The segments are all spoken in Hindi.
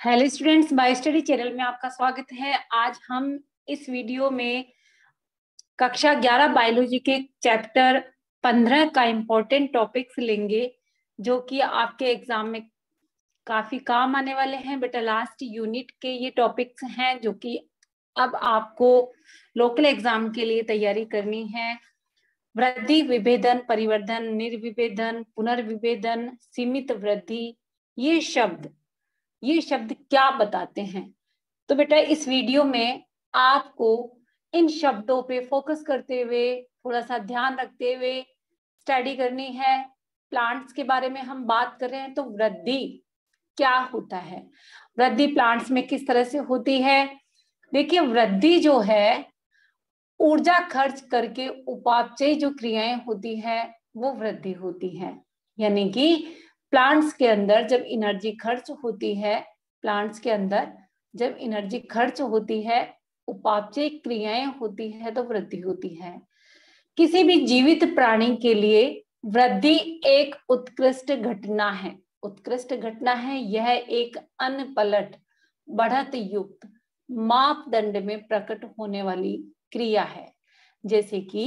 Hello students, bye study channel में आपका स्वागत है। आज हम इस वीडियो में कक्षा 11 बायोलॉजी के चैप्टर 15 का इम्पोर्टेंट टॉपिक्स लेंगे, जो कि आपके एग्जाम में काफी काम आने वाले हैं। बेटा लास्ट यूनिट के ये टॉपिक्स हैं जो कि अब आपको लोकल एग्जाम के लिए तैयारी करनी है। वृद्धि, विभेदन, परिवर्धन, निर्विभेदन, पुनर्विभेदन, सीमित वृद्धि, ये शब्द क्या बताते हैं। तो बेटा इस वीडियो में आपको इन शब्दों पे फोकस करते हुए, थोड़ा सा ध्यान रखते हुए स्टडी करनी है। प्लांट्स के बारे में हम बात कर रहे हैं, तो वृद्धि क्या होता है, वृद्धि प्लांट्स में किस तरह से होती है। देखिए, वृद्धि जो है ऊर्जा खर्च करके उपापचयी जो क्रियाएं होती है वो वृद्धि होती है। यानी कि प्लांट्स के अंदर जब एनर्जी खर्च होती है, प्लांट्स के अंदर जब एनर्जी खर्च होती है, उपापचयी क्रियाएं होती है, तो वृद्धि होती है। किसी भी जीवित प्राणी के लिए वृद्धि एक उत्कृष्ट घटना है। उत्कृष्ट घटना है यह एक अनपलट, बढ़त युक्त, मापदंड में प्रकट होने वाली क्रिया है। जैसे कि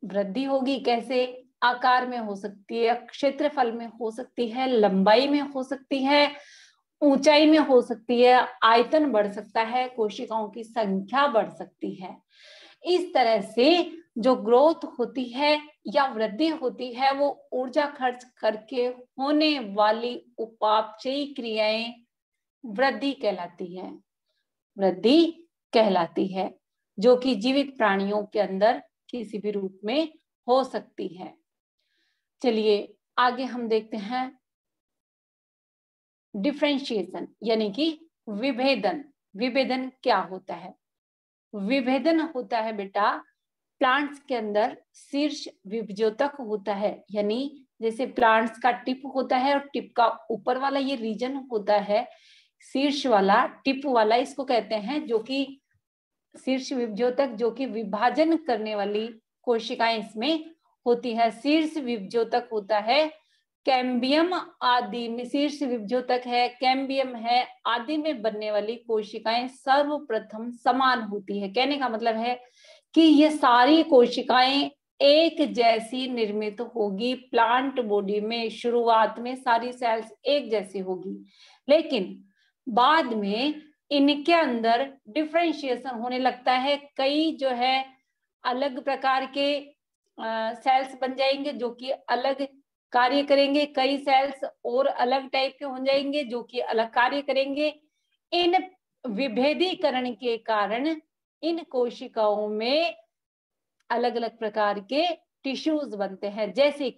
वृद्धि होगी कैसे, आकार में हो सकती है, क्षेत्रफल में हो सकती है, लंबाई में हो सकती है, ऊंचाई में हो सकती है, आयतन बढ़ सकता है, कोशिकाओं की संख्या बढ़ सकती है। इस तरह से जो ग्रोथ होती है या वृद्धि होती है वो ऊर्जा खर्च करके होने वाली उपापचयी क्रियाएं वृद्धि कहलाती है। वृद्धि कहलाती है जो कि जीवित प्राणियों के अंदर किसी भी रूप में हो सकती है। चलिए आगे हम देखते हैं डिफरेंशिएशन, यानी कि विभेदन। विभेदन क्या होता है? विभेदन होता है बेटा प्लांट्स के अंदर शीर्ष विभज्योतक होता है। यानी जैसे प्लांट्स का टिप होता है और टिप का ऊपर वाला ये रीजन होता है, शीर्ष वाला टिप वाला, इसको कहते हैं जो कि शीर्ष विभज्योतक, जो कि विभाजन करने वाली कोशिकाएं इसमें होती है। शीर्ष विभज्योतक होता है कैम्बियम आदि में, शीर्ष विभज्योतक है, कैम्बियम है आदि में बनने वाली कोशिकाएं सर्वप्रथम समान होती है। कहने का मतलब है कि ये सारी कोशिकाएं एक जैसी निर्मित होगी। प्लांट बॉडी में शुरुआत में सारी सेल्स एक जैसी होगी, लेकिन बाद में इनके अंदर डिफरेंशिएशन होने लगता है। कई जो है अलग प्रकार के सेल्स बन जाएंगे जो कि अलग कार्य करेंगे, कई सेल्स और अलग टाइप के हो जाएंगे जो कि अलग कार्य करेंगे। इन विभेदीकरण के कारण इन कोशिकाओं में अलग अलग प्रकार के टिश्यूज बनते हैं, जैसे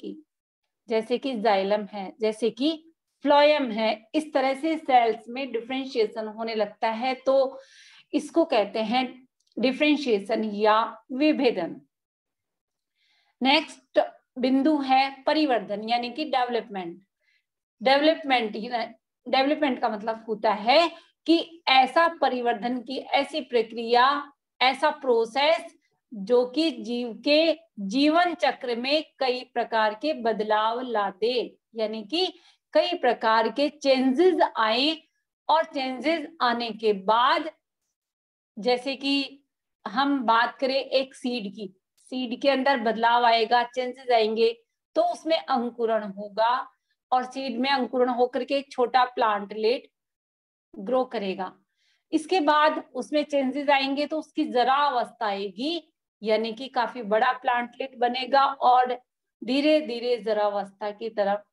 कि जाइलम है, जैसे कि फ्लोएम है। इस तरह से सेल्स में डिफरेंशिएशन होने लगता है, तो इसको कहते हैं डिफरेंशिएशन या विभेदन। नेक्स्ट बिंदु है परिवर्धन, यानी कि डेवलपमेंट। डेवलपमेंट का मतलब होता है कि ऐसा परिवर्धन की ऐसी प्रक्रिया, ऐसा प्रोसेस जो कि जीव के जीवन चक्र में कई प्रकार के बदलाव ला दे। यानी कि कई प्रकार के चेंजेस आए, और चेंजेस आने के बाद, जैसे कि हम बात करें एक सीड की, सीड के अंदर बदलाव आएगा, चेंजेस आएंगे, तो उसमें अंकुरण होगा और सीड में अंकुरण होकर के एक छोटा प्लांटलेट ग्रो करेगा। इसके बाद उसमें चेंजेस आएंगे तो उसकी जरा अवस्था आएगी, यानी कि काफी बड़ा प्लांटलेट बनेगा और धीरे धीरे जरावस्था की तरफ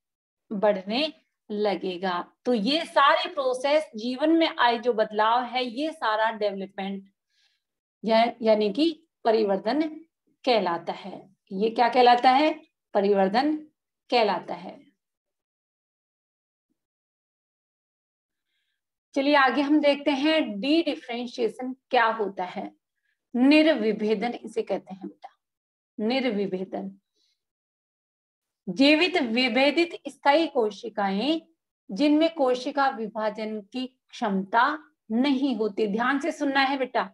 बढ़ने लगेगा। तो ये सारे प्रोसेस, जीवन में आए जो बदलाव है, ये सारा डेवलपमेंट यानी कि परिवर्तन कहलाता है। ये क्या कहलाता है? परिवर्तन कहलाता है। चलिए आगे हम देखते हैं डी डिफरेंशिएशन क्या होता है। निर्विभेदन इसे कहते हैं बेटा, निर्विभेदन। जीवित विभेदित स्थायी कोशिकाएं जिनमें कोशिका विभाजन की क्षमता नहीं होती। ध्यान से सुनना है बेटा,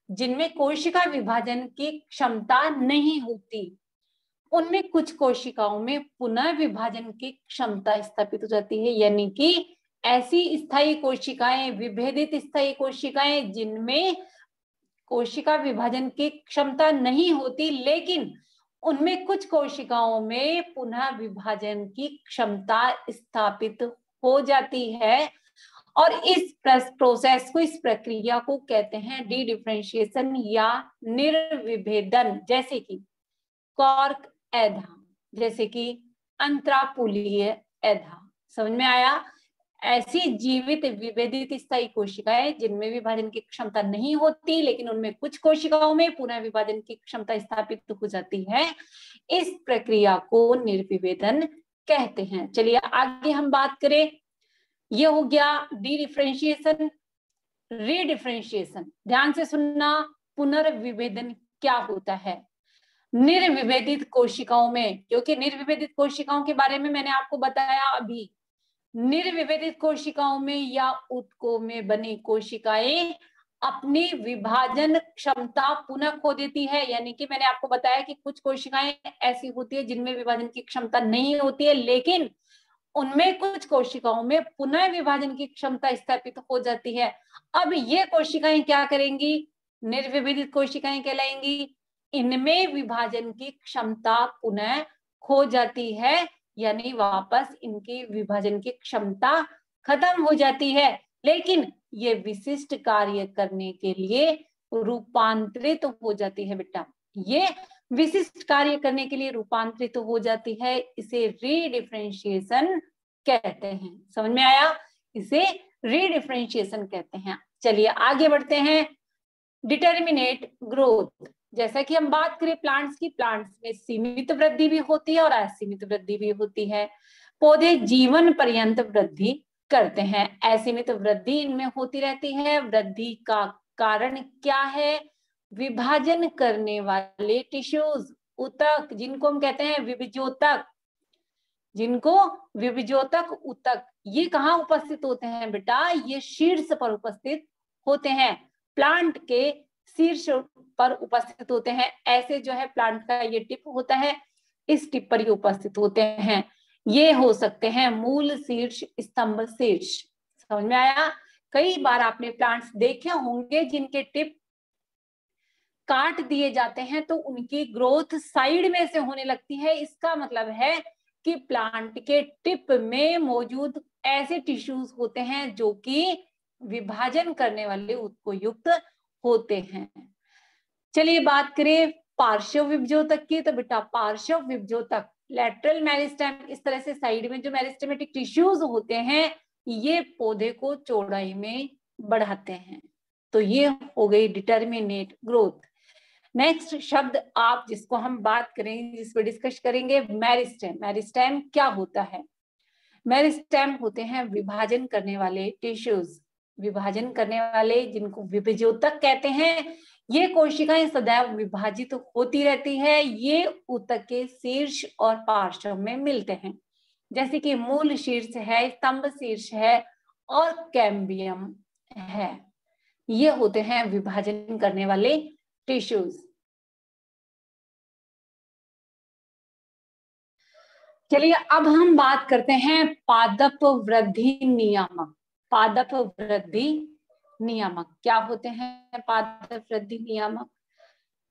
जिनमें कोशिका विभाजन की क्षमता नहीं होती, उनमें कुछ कोशिकाओं में पुनः विभाजन की क्षमता स्थापित हो जाती है। यानी कि ऐसी स्थायी कोशिकाएं, विभेदित स्थायी कोशिकाएं जिनमें कोशिका विभाजन की क्षमता नहीं होती, लेकिन उनमें कुछ कोशिकाओं में पुनः विभाजन की क्षमता स्थापित हो जाती है। और इस प्रोसेस को, इस प्रक्रिया को कहते हैं डी डिफरेंशिएशन या निर्विभेदन। जैसे कि कॉर्क एधा, जैसे कि अंतरापुलीय एधा। समझ में आया? ऐसी जीवित विभेदित स्थायी कोशिकाएं जिनमें विभाजन की क्षमता नहीं होती, लेकिन उनमें कुछ कोशिकाओं में पुनः विभाजन की क्षमता स्थापित हो जाती है, इस प्रक्रिया को निर्विभेदन कहते हैं। चलिए आगे हम बात करें। ये हो गया डी डिफरेंशिएशन। रीडिफरेंशिएशन, ध्यान से सुनना। पुनर्विभेदन क्या होता है? निर्विभेदित कोशिकाओं में, क्योंकि निर्विभेदित कोशिकाओं के बारे में मैंने आपको बताया अभी, निर्विभेदित कोशिकाओं में या ऊतकों में बनी कोशिकाएं अपनी विभाजन क्षमता पुनः खो देती है। यानी कि मैंने आपको बताया कि कुछ कोशिकाएं ऐसी होती है जिनमें विभाजन की क्षमता नहीं होती है, लेकिन उनमें कुछ कोशिकाओं में पुनः विभाजन की क्षमता स्थापित हो जाती है। अब ये कोशिकाएं क्या करेंगी? निर्विभेदित कोशिकाएं कहलाएंगी। इनमें विभाजन की क्षमता पुनः खो जाती है, यानी वापस इनकी विभाजन की क्षमता खत्म हो जाती है, लेकिन ये विशिष्ट कार्य करने के लिए रूपांतरित हो जाती है। बेटा, ये विशिष्ट कार्य करने के लिए रूपांतरित हो जाती है, इसे रीडिफरेंशिएशन कहते हैं। समझ में आया? इसे रीडिफरेंशिएशन कहते हैं। चलिए आगे बढ़ते हैं। डिटर्मिनेट ग्रोथ, जैसा कि हम बात करें प्लांट्स की, प्लांट्स में सीमित वृद्धि भी होती है और असीमित वृद्धि भी होती है। पौधे जीवन पर्यंत वृद्धि करते हैं, असीमित वृद्धि इनमें होती रहती है। वृद्धि का कारण क्या है? विभाजन करने वाले टिश्यूज, ऊतक, जिनको हम कहते हैं विभजोतक, जिनको विभजोतक ऊतक, ये कहाँ उपस्थित होते हैं बेटा? ये शीर्ष पर उपस्थित होते हैं, प्लांट के शीर्ष पर उपस्थित होते हैं। ऐसे जो है प्लांट का ये टिप होता है, इस टिप पर ये उपस्थित होते हैं। ये हो सकते हैं मूल शीर्ष, स्तंभ शीर्ष। समझ में आया? कई बार आपने प्लांट्स देखे होंगे जिनके टिप काट दिए जाते हैं तो उनकी ग्रोथ साइड में से होने लगती है। इसका मतलब है कि प्लांट के टिप में मौजूद ऐसे टिश्यूज होते हैं जो कि विभाजन करने वाले उत्कोयुक्त होते हैं। चलिए बात करें पार्श्व विभजोतक की, तो बेटा पार्श्व विभजोतक, लेटरल मेरिस्टेम, इस तरह से साइड में जो मेरिस्टेमेटिक टिश्यूज होते हैं, ये पौधे को चौड़ाई में बढ़ाते हैं। तो ये हो गई डिटर्मिनेट ग्रोथ। नेक्स्ट शब्द आप जिसको हम बात करेंगे, जिस पर डिस्कस करेंगे, मेरिस्टेम। मेरिस्टेम क्या होता है? मेरिस्टेम होते हैं विभाजन करने वाले टिश्यूज, विभाजन करने वाले, जिनको विभजोतक कहते हैं। ये कोशिकाएं सदैव विभाजित होती रहती है। ये ऊतक के शीर्ष और पार्श्व में मिलते हैं, जैसे कि मूल शीर्ष है, स्तंभ शीर्ष है और कैम्बियम है। ये होते हैं विभाजन करने वाले टिश्यूज। चलिए अब हम बात करते हैं पादप वृद्धि नियामक। पादप वृद्धि नियामक क्या होते हैं? पादप वृद्धि नियामक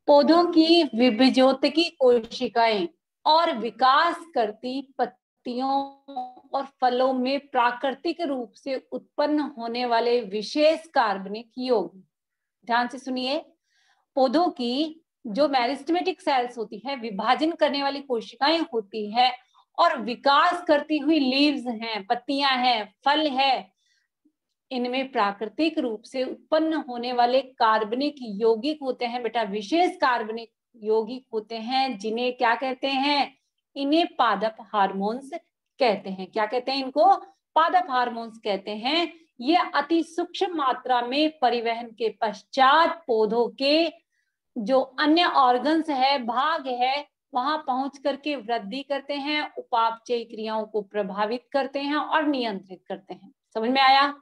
पौधों की विभजोतकी कोशिकाएं और विकास करती पत्तियों और फलों में प्राकृतिक रूप से उत्पन्न होने वाले विशेष कार्बनिक यौगिक। ध्यान से सुनिए, पौधों की जो मेरिस्टेमेटिक सेल्स होती है, विभाजन करने वाली कोशिकाएं होती है, और विकास करती हुई लीव्स हैं, पत्तियां हैं, फल है, इनमें प्राकृतिक रूप से उत्पन्न होने वाले कार्बनिक यौगिक होते हैं। बेटा विशेष कार्बनिक यौगिक होते हैं, जिन्हें क्या कहते हैं? इन्हें पादप हार्मोन्स कहते हैं। क्या कहते हैं इनको? पादप हार्मोन्स कहते हैं। ये अति सूक्ष्म मात्रा में परिवहन के पश्चात पौधों के जो अन्य ऑर्गन्स है, भाग है, वहां पहुंच करके वृद्धि करते हैं, उपापचयी क्रियाओं को प्रभावित करते हैं और नियंत्रित करते हैं। समझ में आया?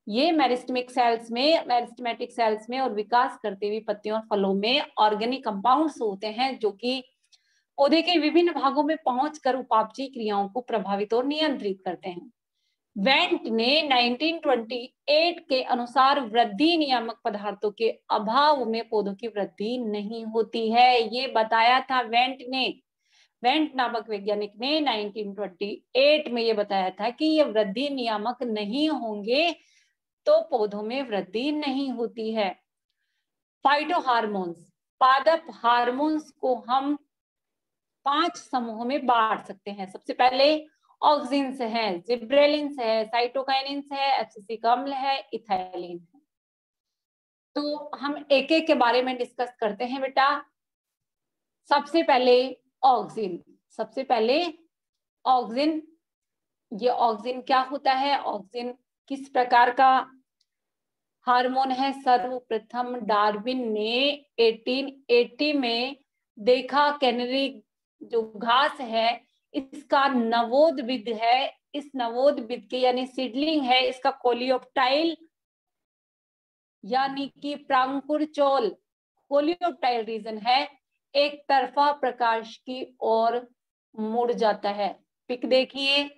ये मेरिस्टेमिक सेल्स में, मेरिस्टेमेटिक सेल्स में और विकास करते हुए पत्तियों और फलों में ऑर्गेनिक कंपाउंड्स होते हैं, जो कि पौधे के विभिन्न भागों में पहुंचकर उपापचयी क्रियाओं को प्रभावित और नियंत्रित करते हैं। वेंट ने 1928 के अनुसार वृद्धि नियामक पदार्थों के अभाव में पौधों की वृद्धि नहीं होती है, ये बताया था वेंट ने। वेंट नामक वैज्ञानिक ने 1928 में ये बताया था कि ये वृद्धि नियामक नहीं होंगे तो पौधों में वृद्धि नहीं होती है। फाइटो हार्मोन्स, पादप हार्मोन्स को हम 5 समूहों में बांट सकते हैं। सबसे पहले ऑक्सिन्स है, जिब्रेलिन्स है, साइटोकाइनिन्स है, एब्सिसिक अम्ल है, इथाइलिन है। तो हम एक एक के बारे में डिस्कस करते हैं बेटा। सबसे पहले ऑक्सिन, ये ऑक्सिन क्या होता है? ऑक्सिन किस प्रकार का हार्मोन है? सर्वप्रथम डार्विन ने 1880 में देखा, कैनरी जो घास है इसका नवोद्भिद है, इस नवोद्भिद के यानी सीडलिंग है, इसका कोलियोप्टाइल यानी कि प्रांकुरचोल, कोलियोप्टाइल रीजन है, एक तरफा प्रकाश की ओर मुड़ जाता है। पिक देखिए,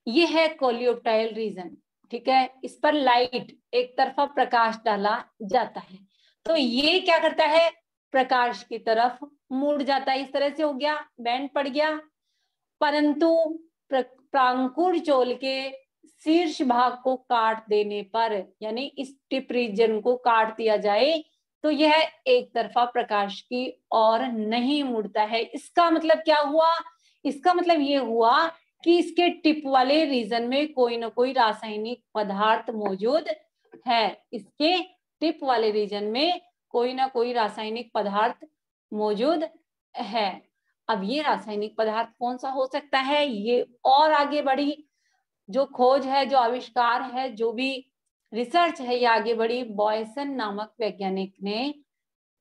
ये है कोलियोप्टाइल रीजन, ठीक है। इस पर लाइट, एक तरफा प्रकाश डाला जाता है, तो ये क्या करता है? प्रकाश की तरफ मुड़ जाता है। इस तरह से हो गया, बैंड पड़ गया। परंतु प्रांकुरचोल के शीर्ष भाग को काट देने पर, यानी इस टिप रीजन को काट दिया जाए तो यह एक तरफा प्रकाश की ओर नहीं मुड़ता है। इसका मतलब क्या हुआ? इसका मतलब ये हुआ कि इसके टिप वाले रीजन में कोई ना कोई रासायनिक पदार्थ मौजूद है। इसके टिप वाले रीजन में कोई ना कोई रासायनिक पदार्थ मौजूद है। अब ये रासायनिक पदार्थ कौन सा हो सकता है? ये और आगे बढ़ी जो खोज है, जो आविष्कार है, जो भी रिसर्च है, ये आगे बढ़ी बॉयसन नामक वैज्ञानिक ने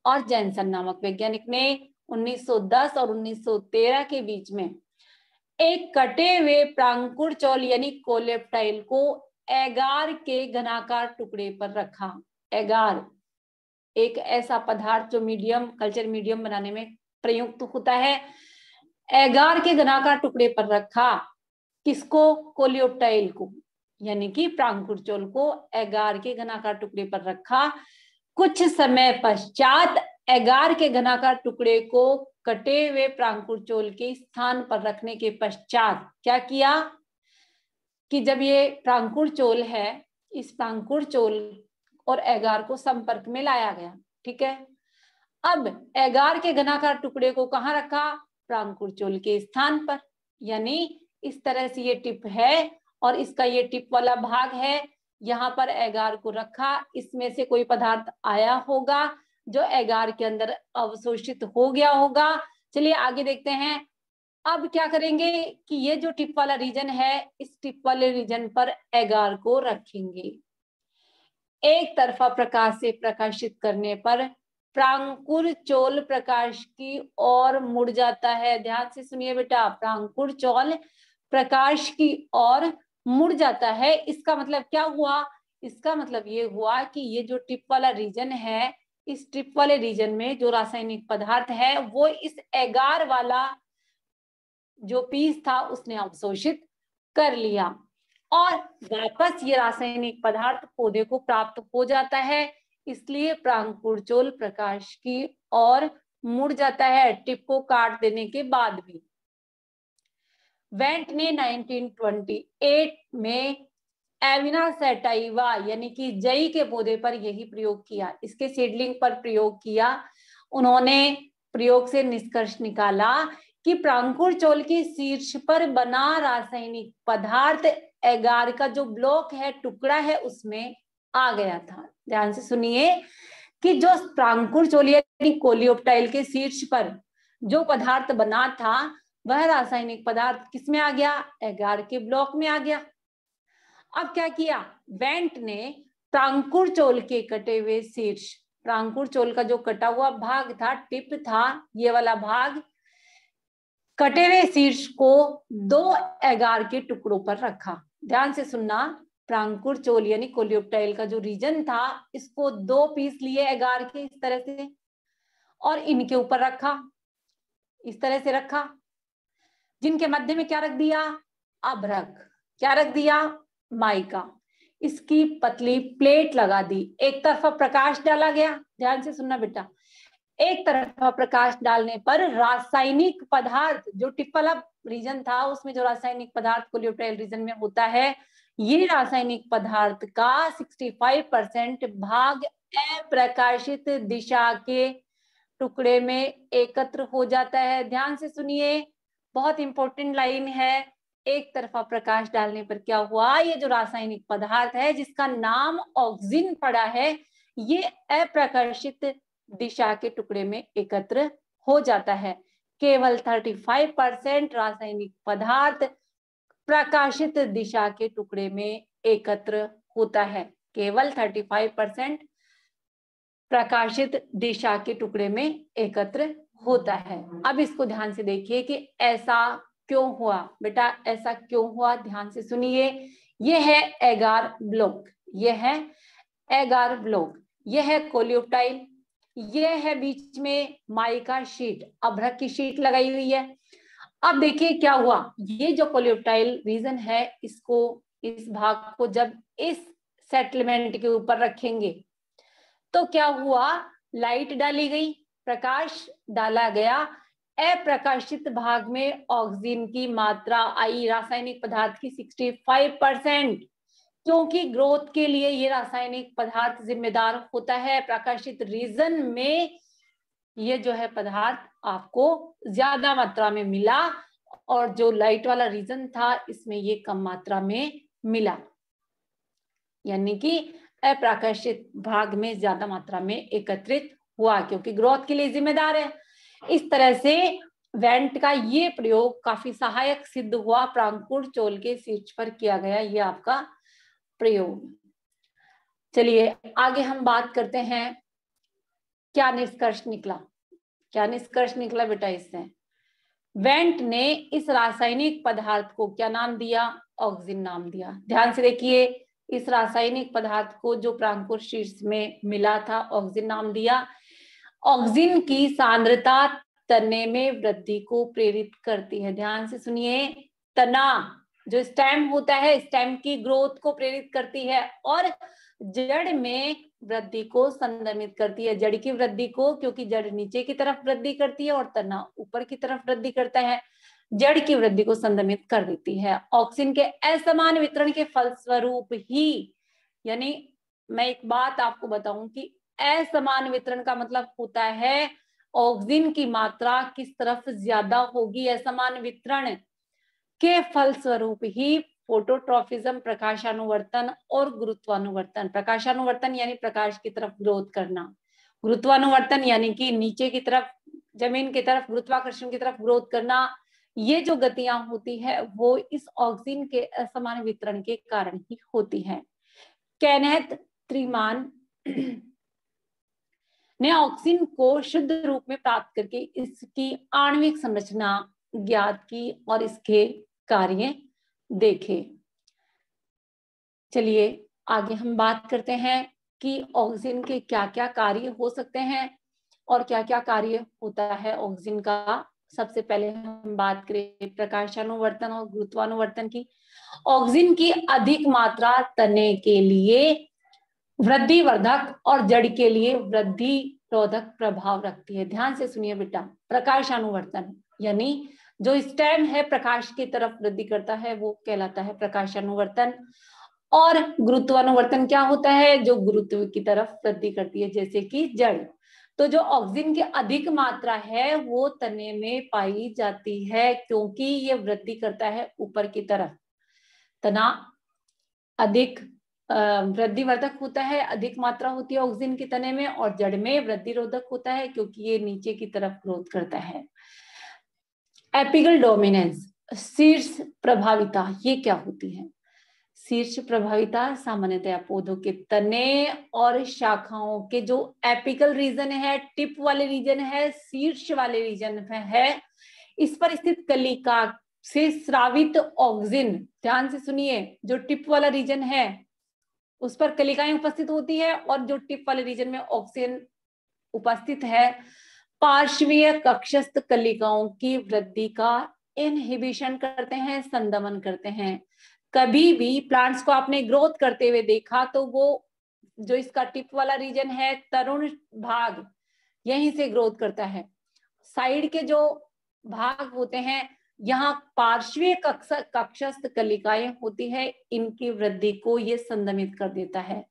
और जैनसन नामक वैज्ञानिक ने 1910 और 1913 के बीच में एक कटे हुए प्रांकुरचोल यानी कोलेप्टाइल को एगार के घनाकार टुकड़े पर रखा। एगार एक ऐसा पदार्थ जो मीडियम, कल्चर मीडियम बनाने में प्रयुक्त होता है। एगार के घनाकार टुकड़े पर रखा, किसको? कोलियोप्टाइल को, यानी कि प्रांकुरचोल को एगार के घनाकार टुकड़े पर रखा। कुछ समय पश्चात एगार के घनाकार टुकड़े को कटे हुए प्रांकुरचोल के स्थान पर रखने के पश्चात क्या किया कि जब ये प्रांकुरचोल है, इस प्रांकुरचोल और एगार को संपर्क में लाया गया, ठीक है। अब एगार के घनाकार टुकड़े को कहाँ रखा? प्रांकुरचोल के स्थान पर, यानी इस तरह से ये टिप है और इसका ये टिप वाला भाग है, यहाँ पर एगार को रखा। इसमें से कोई पदार्थ आया होगा जो एगार के अंदर अवशोषित हो गया होगा। चलिए आगे देखते हैं। अब क्या करेंगे कि ये जो टिप वाला रीजन है, इस टिप वाले रीजन पर एगार को रखेंगे। एक तरफा प्रकाश से प्रकाशित करने पर प्रांकुरचोल प्रकाश की ओर मुड़ जाता है। ध्यान से सुनिए बेटा, प्रांकुरचोल प्रकाश की ओर मुड़ जाता है। इसका मतलब क्या हुआ? इसका मतलब ये हुआ कि ये जो टिप वाला रीजन है, इस टिप वाले रीजन में जो रासायनिक पदार्थ है वो इस एगार वाला जो पीस था उसने अवशोषित कर लिया और वापस ये रासायनिक पदार्थ पौधे को प्राप्त हो जाता है। इसलिए प्रांकुरचोल प्रकाश की ओर मुड़ जाता है टिप को काट देने के बाद भी। वेंट ने 1928 में एविना सैटाइवा यानी कि जई के पौधे पर यही प्रयोग किया, इसके सीडलिंग पर प्रयोग किया। उन्होंने प्रयोग से निष्कर्ष निकाला कि प्रांकुरचोल के शीर्ष पर बना रासायनिक पदार्थ एगार का जो ब्लॉक है, टुकड़ा है, उसमें आ गया था। ध्यान से सुनिए कि जो प्रांकुरचोल यानी कोलियोप्टाइल के शीर्ष पर जो पदार्थ बना था वह रासायनिक पदार्थ किसमें आ गया? एगार के ब्लॉक में आ गया। अब क्या किया वेंट ने? प्रांकुरचोल के कटे हुए शीर्ष, प्रांकुरचोल का जो कटा हुआ भाग था, टिप था, ये वाला भाग, कटे हुए शीर्ष को 2 एगार के टुकड़ों पर रखा। ध्यान से सुनना, प्रांकुरचोल यानी कोलियोप्टाइल का जो रीजन था, इसको 2 पीस लिए एगार के इस तरह से और इनके ऊपर रखा, इस तरह से रखा, जिनके मध्य में क्या रख दिया? अभ्रक। क्या रख दिया, माइका, इसकी पतली प्लेट लगा दी, एक तरफा प्रकाश डाला गया, ध्यान से सुनना बेटा, एक तरफा प्रकाश डालने पर रासायनिक पदार्थ, जो टिप वाला रीजन था उसमें जो रासायनिक पदार्थ कोलियोटाइल रीजन में होता है, ये रासायनिक पदार्थ का 65% भाग अप्रकाशित दिशा के टुकड़े में एकत्र हो जाता है। ध्यान से सुनिए, बहुत इंपॉर्टेंट लाइन है, एक तरफा प्रकाश डालने पर क्या हुआ, ये जो रासायनिक पदार्थ है जिसका नाम ऑक्सिन पड़ा है, ये अप्रकाशित दिशा के टुकड़े में एकत्र हो जाता है। केवल 35% रासायनिक पदार्थ प्रकाशित दिशा के टुकड़े में एकत्र होता है, केवल 35% प्रकाशित दिशा के टुकड़े में एकत्र होता है। अब इसको ध्यान से देखिए कि ऐसा क्यों हुआ बेटा, ऐसा क्यों हुआ, ध्यान से सुनिए। यह है एगार ब्लॉक, यह है एगार ब्लॉक, यह है कोलियोटाइल, यह है बीच में माइका शीट, अभ्रक की शीट लगाई हुई है। अब देखिए क्या हुआ, ये जो कोलियोटाइल रीजन है, इसको, इस भाग को जब इस सेटलमेंट के ऊपर रखेंगे तो क्या हुआ, लाइट डाली गई, प्रकाश डाला गया, अप्रकाशित भाग में ऑक्सीजन की मात्रा आई, रासायनिक पदार्थ की 65%, क्योंकि ग्रोथ के लिए ये रासायनिक पदार्थ जिम्मेदार होता है। प्रकाशित रीजन में ये जो है पदार्थ आपको ज्यादा मात्रा में मिला, और जो लाइट वाला रीजन था इसमें ये कम मात्रा में मिला, यानी कि अप्रकाशित भाग में ज्यादा मात्रा में एकत्रित हुआ, क्योंकि ग्रोथ के लिए जिम्मेदार है। इस तरह से वेंट का ये प्रयोग काफी सहायक सिद्ध हुआ, प्रांकुर चोल के शीर्ष पर किया गया ये आपका प्रयोग। चलिए आगे हम बात करते हैं, क्या निष्कर्ष निकला, क्या निष्कर्ष निकला बेटा इससे। वेंट ने इस रासायनिक पदार्थ को क्या नाम दिया, ऑक्सिन नाम दिया। ध्यान से देखिए, इस रासायनिक पदार्थ को जो प्रांकुर शीर्ष में मिला था, ऑक्सिन नाम दिया। ऑक्सिन की सांद्रता तने में वृद्धि को प्रेरित करती है। ध्यान से सुनिए, तना जो स्टेम होता है, स्टेम की ग्रोथ को प्रेरित करती है, और जड़ में वृद्धि को संदमित करती है, जड़ की वृद्धि को, क्योंकि जड़ नीचे की तरफ वृद्धि करती है और तना ऊपर की तरफ वृद्धि करता है, जड़ की वृद्धि को संदमित कर देती है। ऑक्सीजन के असमान वितरण के फलस्वरूप ही, यानी मैं एक बात आपको बताऊं कि असमान वितरण का मतलब होता है ऑक्सीजन की मात्रा किस तरफ ज्यादा होगी, असमान वितरण के फलस्वरूप ही फोटोट्रॉफिज्म, प्रकाशानुवर्तन और गुरुत्वानुवर्तन, प्रकाशानुवर्तन यानी प्रकाश की तरफ ग्रोथ करना, गुरुत्वानुवर्तन यानी कि नीचे की तरफ, जमीन की तरफ, गुरुत्वाकर्षण की तरफ ग्रोथ करना, ये जो गतियां होती है वो इस ऑक्सीजन के असमान वितरण के कारण ही होती है। केनेथ त्रीमान ने ऑक्सीजन को शुद्ध रूप में प्राप्त करके इसकी आणविक संरचना ज्ञात की और इसके कार्य देखे। चलिए आगे हम बात करते हैं कि ऑक्सीजन के क्या क्या कार्य हो सकते हैं और क्या क्या कार्य होता है ऑक्सीजन का। सबसे पहले हम बात करें प्रकाशानुवर्तन और गुरुत्वानुवर्तन की। ऑक्सीजन की अधिक मात्रा तने के लिए वृद्धिवर्धक और जड़ के लिए वृद्धि रोधक प्रभाव रखती है। ध्यान से सुनिए बेटा, प्रकाशानुवर्तन यानी जो स्टेम है प्रकाश की तरफ वृद्धि करता है वो कहलाता है प्रकाशानुवर्तन, और गुरुत्वानुवर्तन क्या होता है, जो गुरुत्व की तरफ वृद्धि करती है, जैसे कि जड़। तो जो ऑक्सीजन की अधिक मात्रा है वो तने में पाई जाती है, क्योंकि ये वृद्धि करता है ऊपर की तरफ। तना अधिक वृद्धिवर्धक होता है, अधिक मात्रा होती है ऑक्सीजन के तने में, और जड़ में वृद्धि रोधक होता है क्योंकि ये नीचे की तरफ ग्रोथ करता है। एपिकल डोमिनेंस, शीर्ष प्रभाविता, ये क्या होती है। शीर्ष प्रभाविता सामान्यतया पौधों के तने और शाखाओं के जो एपिकल रीजन है, टिप वाले रीजन है, शीर्ष वाले रीजन है, इस पर स्थित कलिका से स्रावित ऑक्सीजन, ध्यान से सुनिए, जो टिप वाला रीजन है उस पर कलिकाएं उपस्थित होती है, और जो टिप वाले रीजन में ऑक्सीजन उपस्थित है, पार्श्वीय कक्षस्थ कलिकाओं की वृद्धि का इनहिबिशन करते हैं, संदमन करते हैं। कभी भी प्लांट्स को आपने ग्रोथ करते हुए देखा तो वो जो इसका टिप वाला रीजन है, तरुण भाग, यहीं से ग्रोथ करता है। साइड के जो भाग होते हैं, यहाँ पार्श्वीय कक्षस्थ कलिकाएं होती है, इनकी वृद्धि को ये संदमित कर देता है।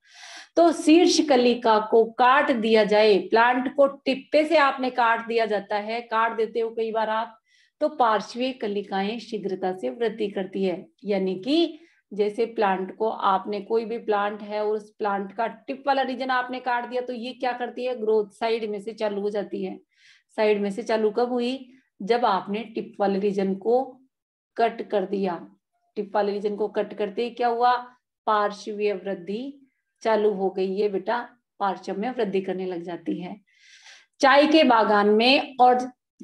तो शीर्ष कलिका को काट दिया जाए, प्लांट को टिप्पे से आपने काट दिया जाता है, काट देते हो कई बार आप, तो पार्श्वीय कलिकाएं शीघ्रता से वृद्धि करती है। यानी कि जैसे प्लांट को आपने, कोई भी प्लांट है और उस प्लांट का टिप वाला रीजन आपने काट दिया, तो ये क्या करती है, ग्रोथ साइड में से चालू हो जाती है। साइड में से चालू कब हुई, जब आपने टिप वाले रीजन को कट कर दिया। टिप वाले रीजन को कट करते ही क्या हुआ, पार्श्वीय वृद्धि चालू हो गई, ये बेटा पार्श्व में वृद्धि करने लग जाती है। चाय के बागान में और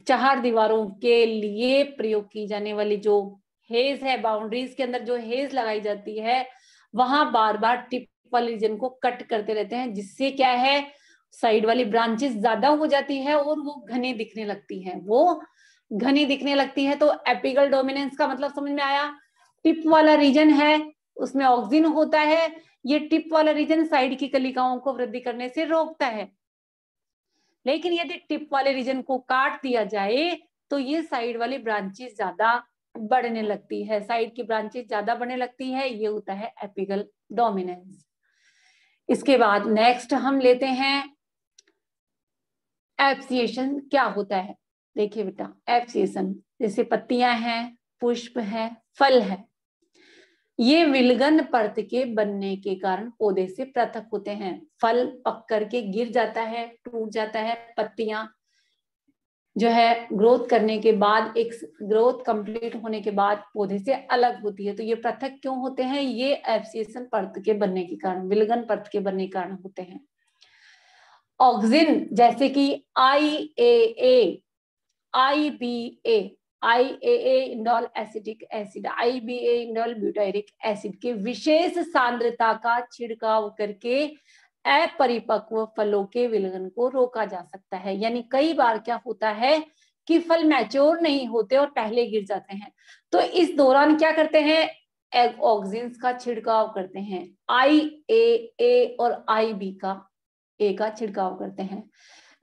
चार दीवारों के लिए प्रयोग की जाने वाली जो हेज है, बाउंड्रीज के अंदर जो हेज लगाई जाती है, वहां बार बार टिप वाले रीजन को कट करते रहते हैं, जिससे क्या है, साइड वाली ब्रांचेस ज्यादा हो जाती है और वो घनी दिखने लगती है, वो घनी दिखने लगती है। तो एपिकल डोमिनेंस का मतलब समझ में आया, टिप वाला रीजन है उसमें ऑक्सिन होता है, ये टिप वाला रीजन साइड की कलिकाओं को वृद्धि करने से रोकता है। लेकिन यदि टिप वाले रीजन को काट दिया जाए तो ये साइड वाली ब्रांचेस ज्यादा बढ़ने लगती है, साइड की ब्रांचेस ज्यादा बढ़ने लगती है, ये होता है एपिकल डोमिनेंस। इसके बाद नेक्स्ट हम लेते हैं एप्सिएशन क्या होता है। देखिए बेटा, एप्सिएशन जैसे पत्तियां हैं, पुष्प है, फल है, ये विलगन परत के बनने के कारण पौधे से पृथक होते हैं। फल पक करके गिर जाता है, टूट जाता है, पत्तियां जो है ग्रोथ करने के बाद, एक ग्रोथ कंप्लीट होने के बाद पौधे से अलग होती है। तो ये पृथक क्यों होते हैं, ये एप्सिएशन परत के बनने के कारण, विलगन परत के बनने के कारण होते हैं। ऑक्सिन जैसे कि IAA, IBA, IAA indole acetic acid, IBA indole butyric acid के विशेष सांद्रता का छिड़काव करके अपरिपक्व फलों के विलगन को रोका जा सकता है। यानी कई बार क्या होता है कि फल मैच्योर नहीं होते और पहले गिर जाते हैं, तो इस दौरान क्या करते हैं, ऑक्सिन्स का छिड़काव करते हैं, IAA और IB का छिड़काव करते हैं,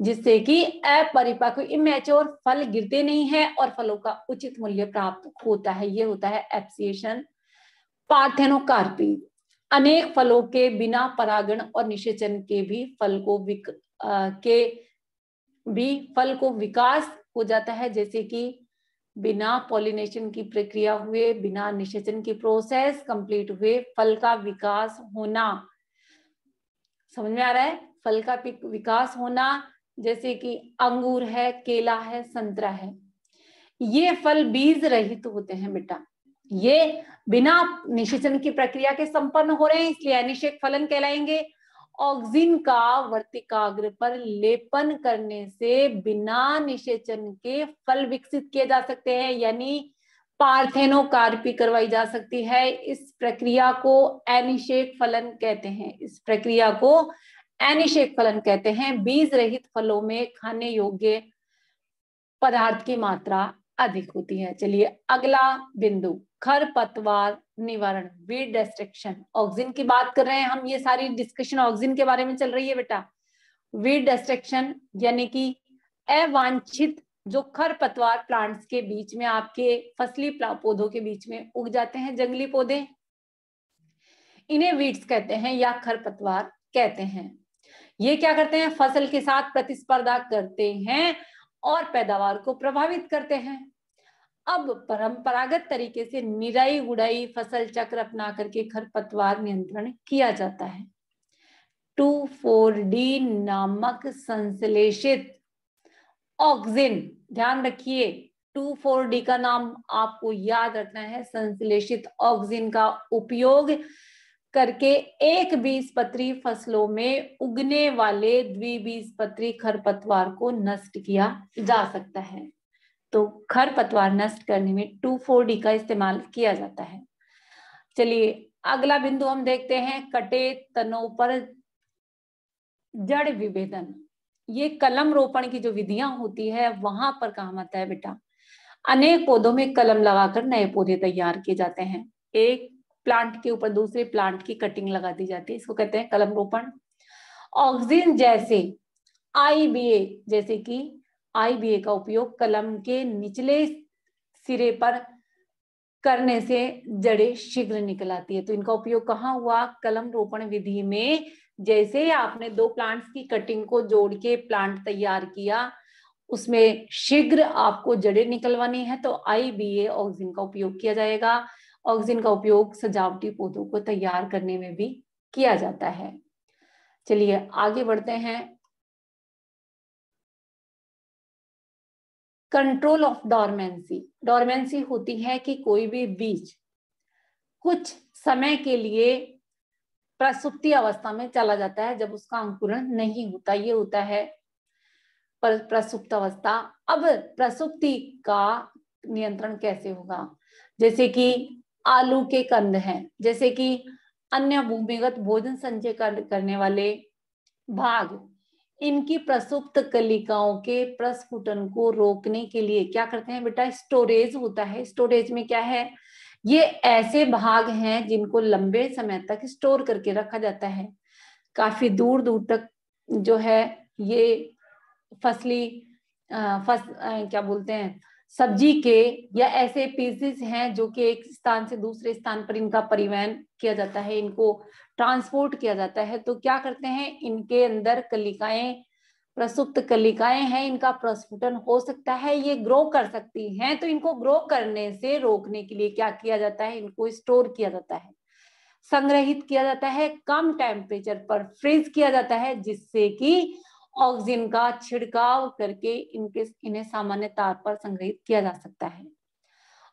जिससे कि अपरिपक्व इमैच्योर फल गिरते नहीं है और फलों का उचित मूल्य प्राप्त होता है। ये होता है एप्सिएशन। पार्थेनोकार्पी, अनेक फलों के बिना परागण और निषेचन के भी फल को विकास हो जाता है, जैसे कि बिना पॉलिनेशन की प्रक्रिया हुए, बिना निषेचन की प्रोसेस कंप्लीट हुए फल का विकास होना। समझ में आ रहा है, फल का विकास होना, जैसे कि अंगूर है, केला है, संतरा है, ये फल बीज रहित होते हैं बेटा, ये बिना निषेचन की प्रक्रिया के संपन्न हो रहे हैं, इसलिए अनिषेक फलन कहलाएंगे। ऑक्सिन का वर्तिकाग्र पर लेपन करने से बिना निषेचन के फल विकसित किए जा सकते हैं, यानी पार्थेनोकार्पी करवाई जा सकती है। इस प्रक्रिया को अनिषेक फलन कहते हैं, इस प्रक्रिया को अनिषेक फलन कहते हैं। बीज रहित फलों में खाने योग्य पदार्थ की मात्रा अधिक होती है। चलिए अगला बिंदु, खरपतवार निवारण, वीड डिस्ट्रक्शन। ऑक्सिन की बात कर रहे हैं हम, ये सारी डिस्कशन ऑक्सिन के बारे में चल रही है बेटा। वीड डिस्ट्रक्शन यानी कि अवांछित जो खरपतवार प्लांट्स के बीच में, आपके फसली पौधों के बीच में उग जाते हैं, जंगली पौधे, इन्हें वीड्स कहते हैं या खरपतवार कहते हैं। ये क्या करते हैं, फसल के साथ प्रतिस्पर्धा करते हैं और पैदावार को प्रभावित करते हैं। अब परंपरागत तरीके से निराई गुड़ाई फसल चक्र अपना करके खरपतवार नियंत्रण किया जाता है। 2,4-D नामक संश्लेषित ऑक्सिन, ध्यान रखिए 2,4-D का नाम आपको याद रखना है, संश्लेषित ऑक्सिन का उपयोग करके एक बीजपत्री फसलों में उगने वाले द्विबीजपत्री खरपतवार को नष्ट किया जा सकता है। तो खरपतवार नष्ट करने में 2,4-D का इस्तेमाल किया जाता है। चलिए अगला बिंदु हम देखते हैं, कटे तनों पर जड़ विभेदन। ये कलम रोपण की जो विधियां होती है वहां पर काम आता है बेटा। अनेक पौधों में कलम लगाकर नए पौधे तैयार किए जाते हैं। एक प्लांट के ऊपर दूसरे प्लांट की कटिंग लगा दी जाती है, इसको कहते हैं कलम रोपण। ऑक्सिन जैसे IBA, जैसे कि IBA का उपयोग कलम के निचले सिरे पर करने से जड़ें शीघ्र निकल आती है। तो इनका उपयोग कहाँ हुआ? कलम रोपण विधि में। जैसे आपने दो प्लांट्स की कटिंग को जोड़ के प्लांट तैयार किया, उसमें शीघ्र आपको जड़ें निकलवानी है तो IBA ऑक्सिन का उपयोग किया जाएगा। ऑक्सिन का उपयोग सजावटी पौधों को तैयार करने में भी किया जाता है। चलिए आगे बढ़ते हैं। Control of dormancy. डोरमेंसी होती है कि कोई भी बीज कुछ समय के लिए प्रसुप्ति अवस्था में चला जाता है जब उसका अंकुरण नहीं होता, ये होता है प्रसुप्त अवस्था। अब प्रसुप्ति का नियंत्रण कैसे होगा? जैसे कि आलू के कंद हैं, जैसे कि अन्य भूमिगत भोजन संचय करने वाले भाग, इनकी प्रसुप्त कलिकाओं के प्रस्फुटन को रोकने के लिए क्या करते हैं बेटा? स्टोरेज होता है। स्टोरेज में क्या है? ये ऐसे भाग हैं जिनको लंबे समय तक स्टोर करके रखा जाता है। काफी दूर दूर तक जो है ये फसली क्या बोलते हैं, सब्जी के या ऐसे पीसेस हैं जो कि एक स्थान से दूसरे स्थान पर इनका परिवहन किया जाता है, इनको ट्रांसपोर्ट किया जाता है। तो क्या करते हैं, इनके अंदर कलिकाएं, प्रसुप्त कलिकाएं हैं, इनका प्रस्फुटन हो सकता है, ये ग्रो कर सकती हैं। तो इनको ग्रो करने से रोकने के लिए क्या किया जाता है? इनको स्टोर किया जाता है, संग्रहित किया जाता है, कम टेम्परेचर पर फ्रीज किया जाता है, जिससे कि ऑक्सीजन का छिड़काव करके इन्हें सामान्य तार पर संग्रहित किया जा सकता है।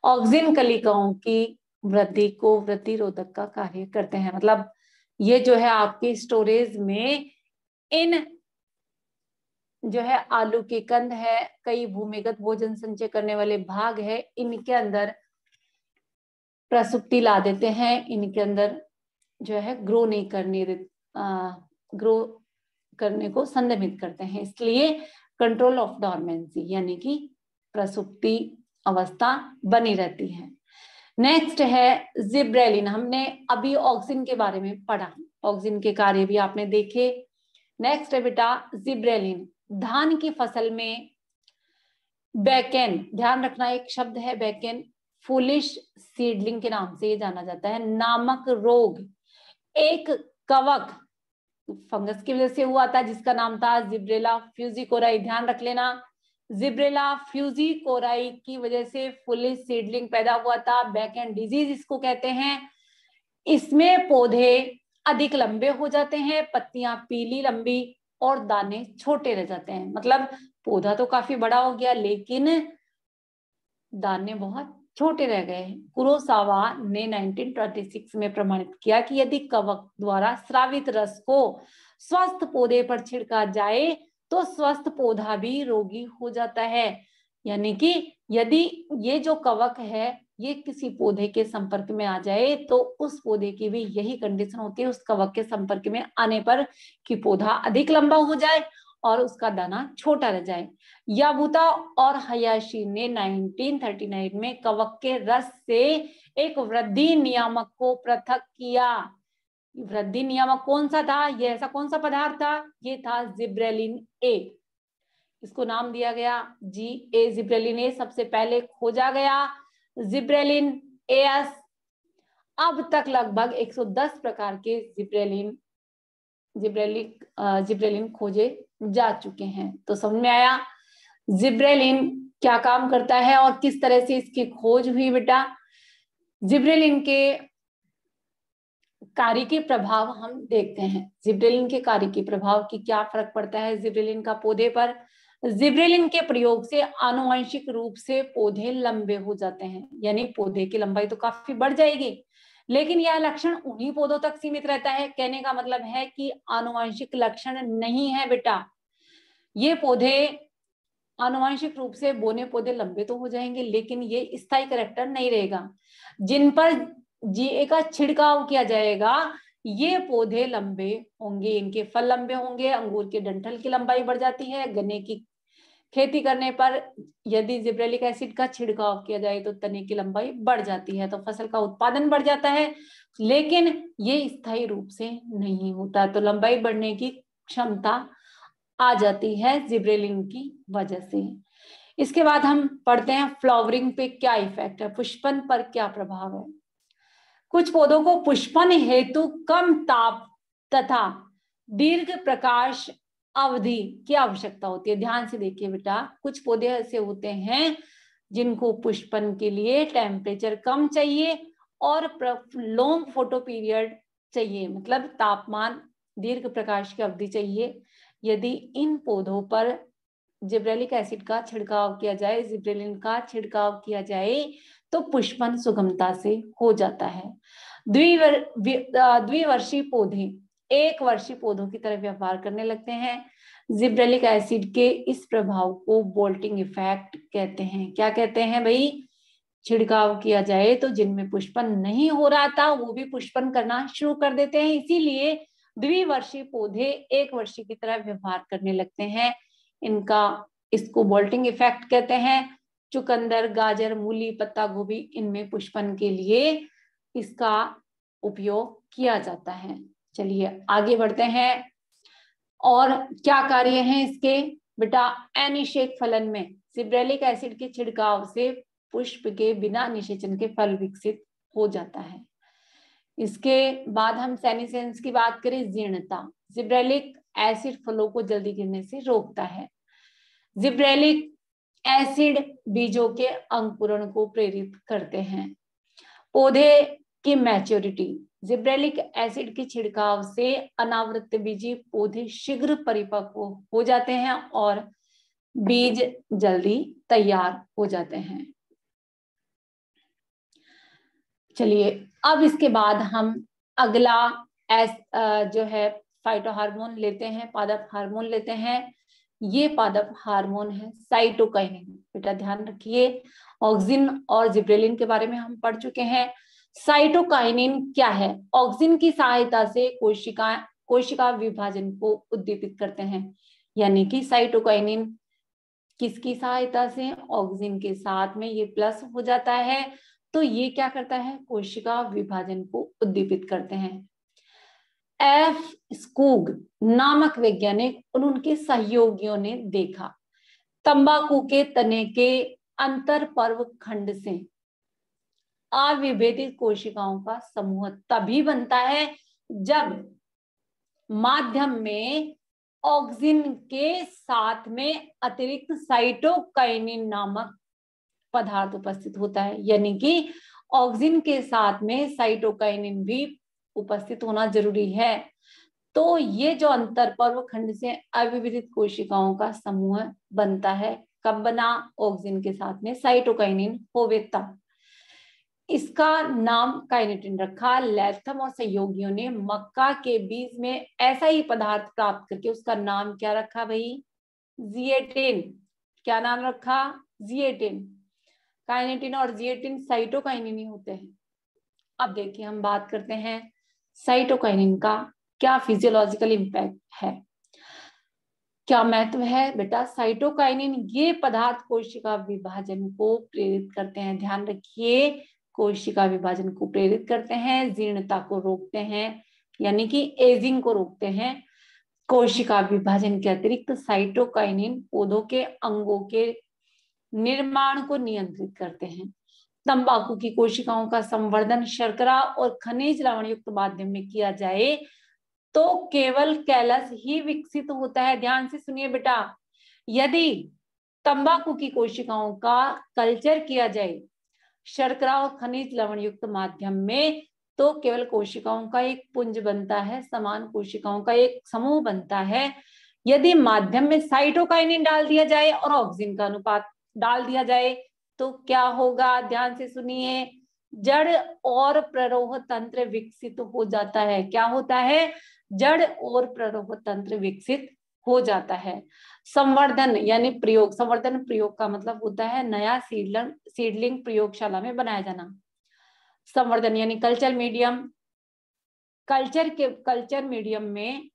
ऑक्सीजन कलिकाओं की वृद्धि को वृद्धिरोधक का कार्य करते हैं। मतलब ये जो है आपके स्टोरेज में इन जो है आलू के कंद है, कई भूमिगत भोजन संचय करने वाले भाग है, इनके अंदर प्रसुप्ति ला देते हैं, इनके अंदर जो है ग्रो नहीं ग्रो करने को संदमित करते हैं। इसलिए कंट्रोल ऑफ डोरमेंसी यानी कि प्रसुप्ति अवस्था बनी रहती है। नेक्स्ट है जिब्रेलिन। हमने अभी ऑक्सिन के बारे में पढ़ा, ऑक्सिन के कार्य भी आपने देखे। नेक्स्ट है बेटा जिब्रेलिन। धान की फसल में बैकेन, ध्यान रखना एक शब्द है बैकेन, फुलिश सीडलिंग के नाम से जाना जाता है, नामक रोग एक कवक फंगस की वजह से हुआ था जिसका नाम था जिब्रेला फ्यूजिकोराई। ध्यान रख लेना, जिब्रेला फ्यूजिकोराई की वजह से फुलिश सीडलिंग पैदा हुआ था, बैकेन डिजीज इसको कहते हैं। इसमें पौधे अधिक लंबे हो जाते हैं, पत्तियां पीली लंबी और दाने छोटे रह जाते हैं। मतलब पौधा तो काफी बड़ा हो गया लेकिन दाने बहुत छोटे रह गए। कुरोसावा ने 1926 में प्रमाणित किया कि यदि कवक द्वारा स्रावित रस को स्वस्थ पौधे पर छिड़का जाए तो स्वस्थ पौधा भी रोगी हो जाता है। यानी कि यदि ये जो कवक है ये किसी पौधे के संपर्क में आ जाए तो उस पौधे की भी यही कंडीशन होती है उस कवक के संपर्क में आने पर कि पौधा अधिक लंबा हो जाए और उसका दाना छोटा रह जाए। याबुता और हयाशी ने 1939 में कवक के रस से एक वृद्धि नियामक को पृथक किया। वृद्धि नियामक कौन सा था? यह ऐसा कौन सा पदार्थ था? ये था जिब्रेलिन ए। इसको नाम दिया गया GA। जिब्रेलिन ए सबसे पहले खोजा गया, जिब्रेलिन एस। अब तक लगभग 110 प्रकार के जिब्रेलिन खोजे जा चुके हैं। तो समझ में आया जिब्रेलिन क्या काम करता है और किस तरह से इसकी खोज हुई बेटा। जिब्रेलिन के कार्य के प्रभाव हम देखते हैं। जिब्रेलिन के कार्य के प्रभाव की क्या फर्क पड़ता है जिब्रेलिन का पौधे पर। जिब्रेलिन के प्रयोग से आनुवंशिक रूप से पौधे लंबे हो जाते हैं, यानी पौधे की लंबाई तो काफी बढ़ जाएगी, लेकिन यह लक्षण उन्हीं पौधों तक सीमित रहता है। कहने का मतलब है कि आनुवंशिक लक्षण नहीं है बेटा। ये पौधे आनुवंशिक रूप से बोने पौधे लंबे तो हो जाएंगे लेकिन ये स्थायी कैरेक्टर नहीं रहेगा। जिन पर GA का छिड़काव किया जाएगा ये पौधे लंबे होंगे, इनके फल लंबे होंगे, अंगूर के डंठल की लंबाई बढ़ जाती है, गन्ने की खेती करने पर यदि जिब्रेलिक एसिड का छिड़काव किया जाए तो तने की लंबाई बढ़ जाती है, तो फसल का उत्पादन बढ़ जाता है, लेकिन ये स्थायी रूप से नहीं होता, तो लंबाई बढ़ने की क्षमता आ जाती है जिब्रेलिन की वजह से। इसके बाद हम पढ़ते हैं फ्लावरिंग पे क्या इफेक्ट है, पुष्पन पर क्या प्रभाव है। कुछ पौधों को पुष्पन हेतु कम ताप तथा दीर्घ प्रकाश अवधि की आवश्यकता होती है। ध्यान से देखिए बेटा, कुछ पौधे ऐसे होते हैं जिनको पुष्पन के लिए टेम्परेचर कम चाहिए और लॉन्ग फोटो पीरियड चाहिए, मतलब तापमान दीर्घ प्रकाश की अवधि चाहिए। यदि इन पौधों पर जिब्रेलिक एसिड का छिड़काव किया जाए, जिब्रेलिन का छिड़काव किया जाए, तो पुष्पन सुगमता से हो जाता है। द्विवर्षीय पौधे एक वर्षीय पौधों की तरह व्यवहार करने लगते हैं। जिब्रेलिक एसिड के इस प्रभाव को बोल्टिंग इफेक्ट कहते हैं। क्या कहते हैं भाई? छिड़काव किया जाए तो जिनमें पुष्पन नहीं हो रहा था वो भी पुष्पन करना शुरू कर देते हैं, इसीलिए द्विवर्षीय पौधे एक वर्षीय की तरह व्यवहार करने लगते हैं। इसको बोल्टिंग इफेक्ट कहते हैं। चुकंदर, गाजर, मूली, पत्ता गोभी, इनमें पुष्पन के लिए इसका उपयोग किया जाता है। चलिए आगे बढ़ते हैं। और क्या कार्य हैं इसके बेटा? अनिषेक फलन में जिब्रेलिक एसिड के छिड़काव से पुष्प के बिना निषेचन के फल विकसित हो जाता है। इसके बाद हम सेनेसेंस की बात करें, जीर्णता। जिब्रेलिक एसिड फलों को जल्दी गिरने से रोकता है। जिब्रेलिक एसिड बीजों के अंकुरण को प्रेरित करते हैं। पौधे की मैच्योरिटी। जिब्रेलिक एसिड के छिड़काव से अनावृत बीजी पौधे शीघ्र परिपक्व हो जाते हैं और बीज जल्दी तैयार हो जाते हैं। चलिए अब इसके बाद हम अगला जो है फाइटोहार्मोन लेते हैं, पादप हार्मोन लेते हैं। ये पादप हार्मोन है साइटोकाइनिन। बेटा ध्यान रखिए, ऑक्सिन और जिब्रेलिन के बारे में हम पढ़ चुके हैं। साइटोकाइनिन क्या है? ऑक्सिन की सहायता से कोशिका विभाजन को उद्दीपित करते हैं। यानी कि साइटोकाइनिन किसकी सहायता से? ऑक्सिन के साथ में ये प्लस हो जाता है, तो ये क्या करता है? कोशिका विभाजन को उद्दीपित करते हैं। एफ स्कूग नामक वैज्ञानिक और उनके सहयोगियों ने देखा तंबाकू के तने के अंतर पर्व खंड से अविभेदित कोशिकाओं का समूह तभी बनता है जब माध्यम में ऑक्सिन के साथ में अतिरिक्त साइटोकाइनिन नामक पदार्थ उपस्थित होता है। यानी कि ऑक्सिन के साथ में साइटोकाइनिन भी उपस्थित होना जरूरी है। तो ये जो अंतरपर्व खंड से अविभेदित कोशिकाओं का समूह बनता है, कब बना? ऑक्सिन के साथ में साइटोकाइनिन होवे तब। इसका नाम काइनेटिन रखा। लैथम और सहयोगियों ने मक्का के बीज में ऐसा ही पदार्थ प्राप्त करके उसका नाम क्या रखा भाई? जिएटिन। क्या नाम रखा? जिएटिन। काइनेटिन और जिएटिन साइटोकाइनिन ही होते हैं। अब देखिए हम बात करते हैं साइटोकाइनिन का क्या फिजियोलॉजिकल इम्पैक्ट है, क्या महत्व है बेटा? साइटोकाइनिन ये पदार्थ कोशिका विभाजन को प्रेरित करते हैं। ध्यान रखिए, कोशिका विभाजन को प्रेरित करते हैं, जीर्णता को रोकते हैं यानी कि एजिंग को रोकते हैं। कोशिका विभाजन के अतिरिक्त साइटोकाइनिन पौधों के अंगों के निर्माण को नियंत्रित करते हैं। तंबाकू की कोशिकाओं का संवर्धन शर्करा और खनिज लवण युक्त माध्यम में किया जाए तो केवल कैलस ही विकसित होता है। ध्यान से सुनिए बेटा, यदि तंबाकू की कोशिकाओं का कल्चर किया जाए शर्करा और खनिज लवण युक्त माध्यम में, तो केवल कोशिकाओं का एक पुंज बनता है, समान कोशिकाओं का एक समूह बनता है। यदि माध्यम में साइटोकाइनिन डाल दिया जाए और ऑक्सिन का अनुपात डाल दिया जाए तो क्या होगा? ध्यान से सुनिए, जड़ और प्ररोह तंत्र विकसित हो जाता है। क्या होता है? जड़ और प्ररोह तंत्र विकसित हो जाता है। संवर्धन यानी प्रयोग। संवर्धन प्रयोग का मतलब होता है नया सीडलिंग प्रयोगशाला में बनाया जाना। संवर्धन यानी कल्चर मीडियम। कल्चर मीडियम में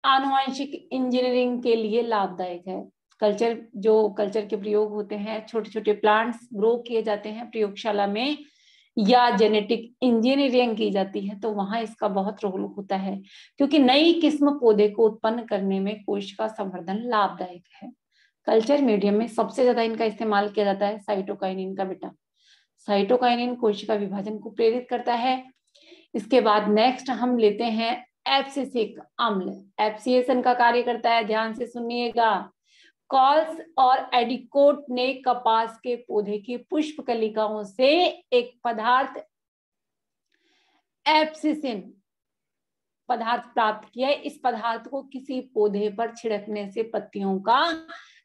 आनुवंशिक इंजीनियरिंग के लिए लाभदायक है। कल्चर के प्रयोग होते हैं, छोटे छोटे प्लांट्स ग्रो किए जाते हैं प्रयोगशाला में या जेनेटिक इंजीनियरिंग की जाती है, तो वहां इसका बहुत रोल होता है, क्योंकि नई किस्म पौधे को उत्पन्न करने में कोशिका संवर्धन लाभदायक है। कल्चर मीडियम में सबसे ज्यादा इनका इस्तेमाल किया जाता है साइटोकाइनिन का बेटा। साइटोकाइनिन कोशिका विभाजन को प्रेरित करता है। इसके बाद नेक्स्ट हम लेते हैं एब्सिसिक अम्ल। एब्सिएशन का कार्य करता है, ध्यान से सुनिएगा। कॉल्स और एडिकोट ने कपास के पौधे की पुष्प कलिकाओं से एक पदार्थ एब्सिसिन पदार्थ प्राप्त किया। इस पदार्थ को किसी पौधे पर छिड़कने से पत्तियों का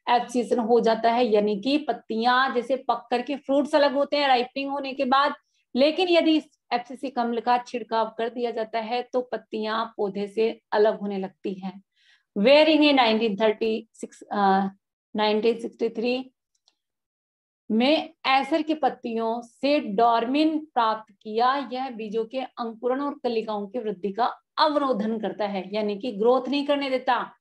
एब्सिसन हो जाता है, यानी कि पत्तियां जैसे पक करके फ्रूट्स अलग होते हैं राइपनिंग होने के बाद, लेकिन यदि इस एब्सिसिक अम्ल का छिड़काव कर दिया जाता है तो पत्तियां पौधे से अलग होने लगती हैं। वेरिंग in 1963 में एसर की पत्तियों से डॉर्मिन प्राप्त किया। यह बीजों के अंकुरण और कलिकाओं की वृद्धि का अवरोधन करता है, यानी कि ग्रोथ नहीं करने देता,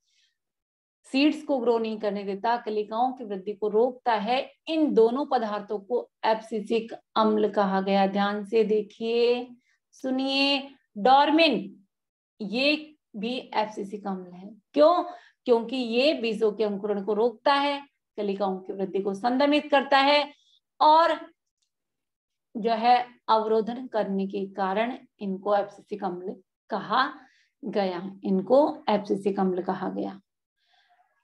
सीड्स को ग्रो नहीं करने देता, कलिकाओं की वृद्धि को रोकता है। इन दोनों पदार्थों को एब्सिसिक अम्ल कहा गया। ध्यान से देखिए, सुनिए। डॉर्मिन ये भी एब्सिसिक अम्ल है। क्यों? क्योंकि ये बीजों के अंकुरण को रोकता है, कलिकाओं की वृद्धि को संदमित करता है और जो है अवरोधन करने के कारण इनको एब्सिसिक अम्ल कहा गया। इनको एब्सिसिक अम्ल कहा गया।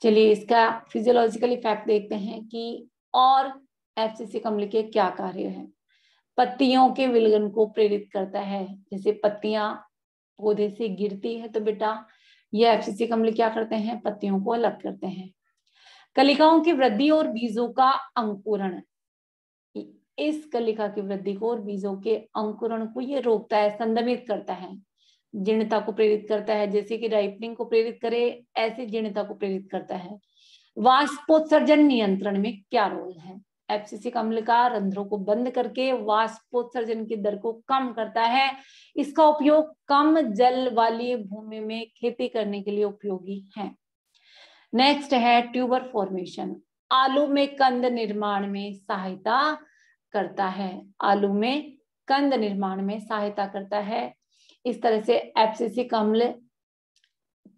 चलिए इसका फिजियोलॉजिकल इफेक्ट देखते हैं कि और एब्सिसिक अम्ल के क्या कार्य है। पत्तियों के विलयन को प्रेरित करता है। जैसे पत्तियां पौधे से गिरती है तो बेटा ये एब्सिसिक अम्ल क्या करते हैं, पत्तियों को अलग करते हैं। कलिकाओं की वृद्धि और बीजों का अंकुरण, इस कलिका की वृद्धि को और बीजों के अंकुरण को ये रोकता है, संदमित करता है, जीर्णता को प्रेरित करता है। जैसे कि राइपनिंग को प्रेरित करे, ऐसे जीर्णता को प्रेरित करता है। वाष्पोत्सर्जन नियंत्रण में क्या रोल है? एब्सिसिक अम्ल का रंध्रों को बंद करके वाष्पोत्सर्जन की दर को कम करता है। इसका उपयोग कम जल वाली भूमि में खेती करने के लिए उपयोगी है। नेक्स्ट है ट्यूबर फॉर्मेशन। आलू में कंद निर्माण में सहायता करता है। आलू में कंद निर्माण में सहायता करता है। इस तरह से एब्सिसिक अम्ल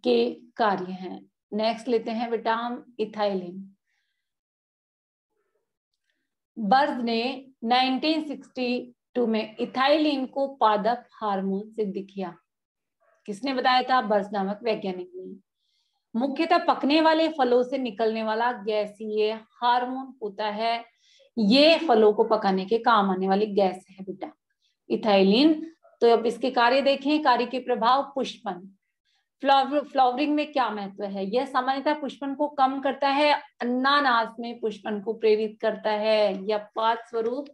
के कार्य हैं। नेक्स्ट लेते हैं बेटा हम इथाइलिन। बर्ज ने 1962 में इथाइलिन को पादप हार्मोन सिद्ध किया। किसने बताया था? बर्ज नामक वैज्ञानिक ने। मुख्यतः पकने वाले फलों से निकलने वाला गैसीय हार्मोन होता है। ये फलों को पकाने के काम आने वाली गैस है बेटा इथाइलिन। तो अब इसके कार्य देखें। कार्य के प्रभाव, पुष्पन, फ्लावरिंग में क्या महत्व है? यह सामान्यतः पुष्पन को कम करता है, अन्नानास में पुष्पन को प्रेरित करता है, या पाद स्वरूप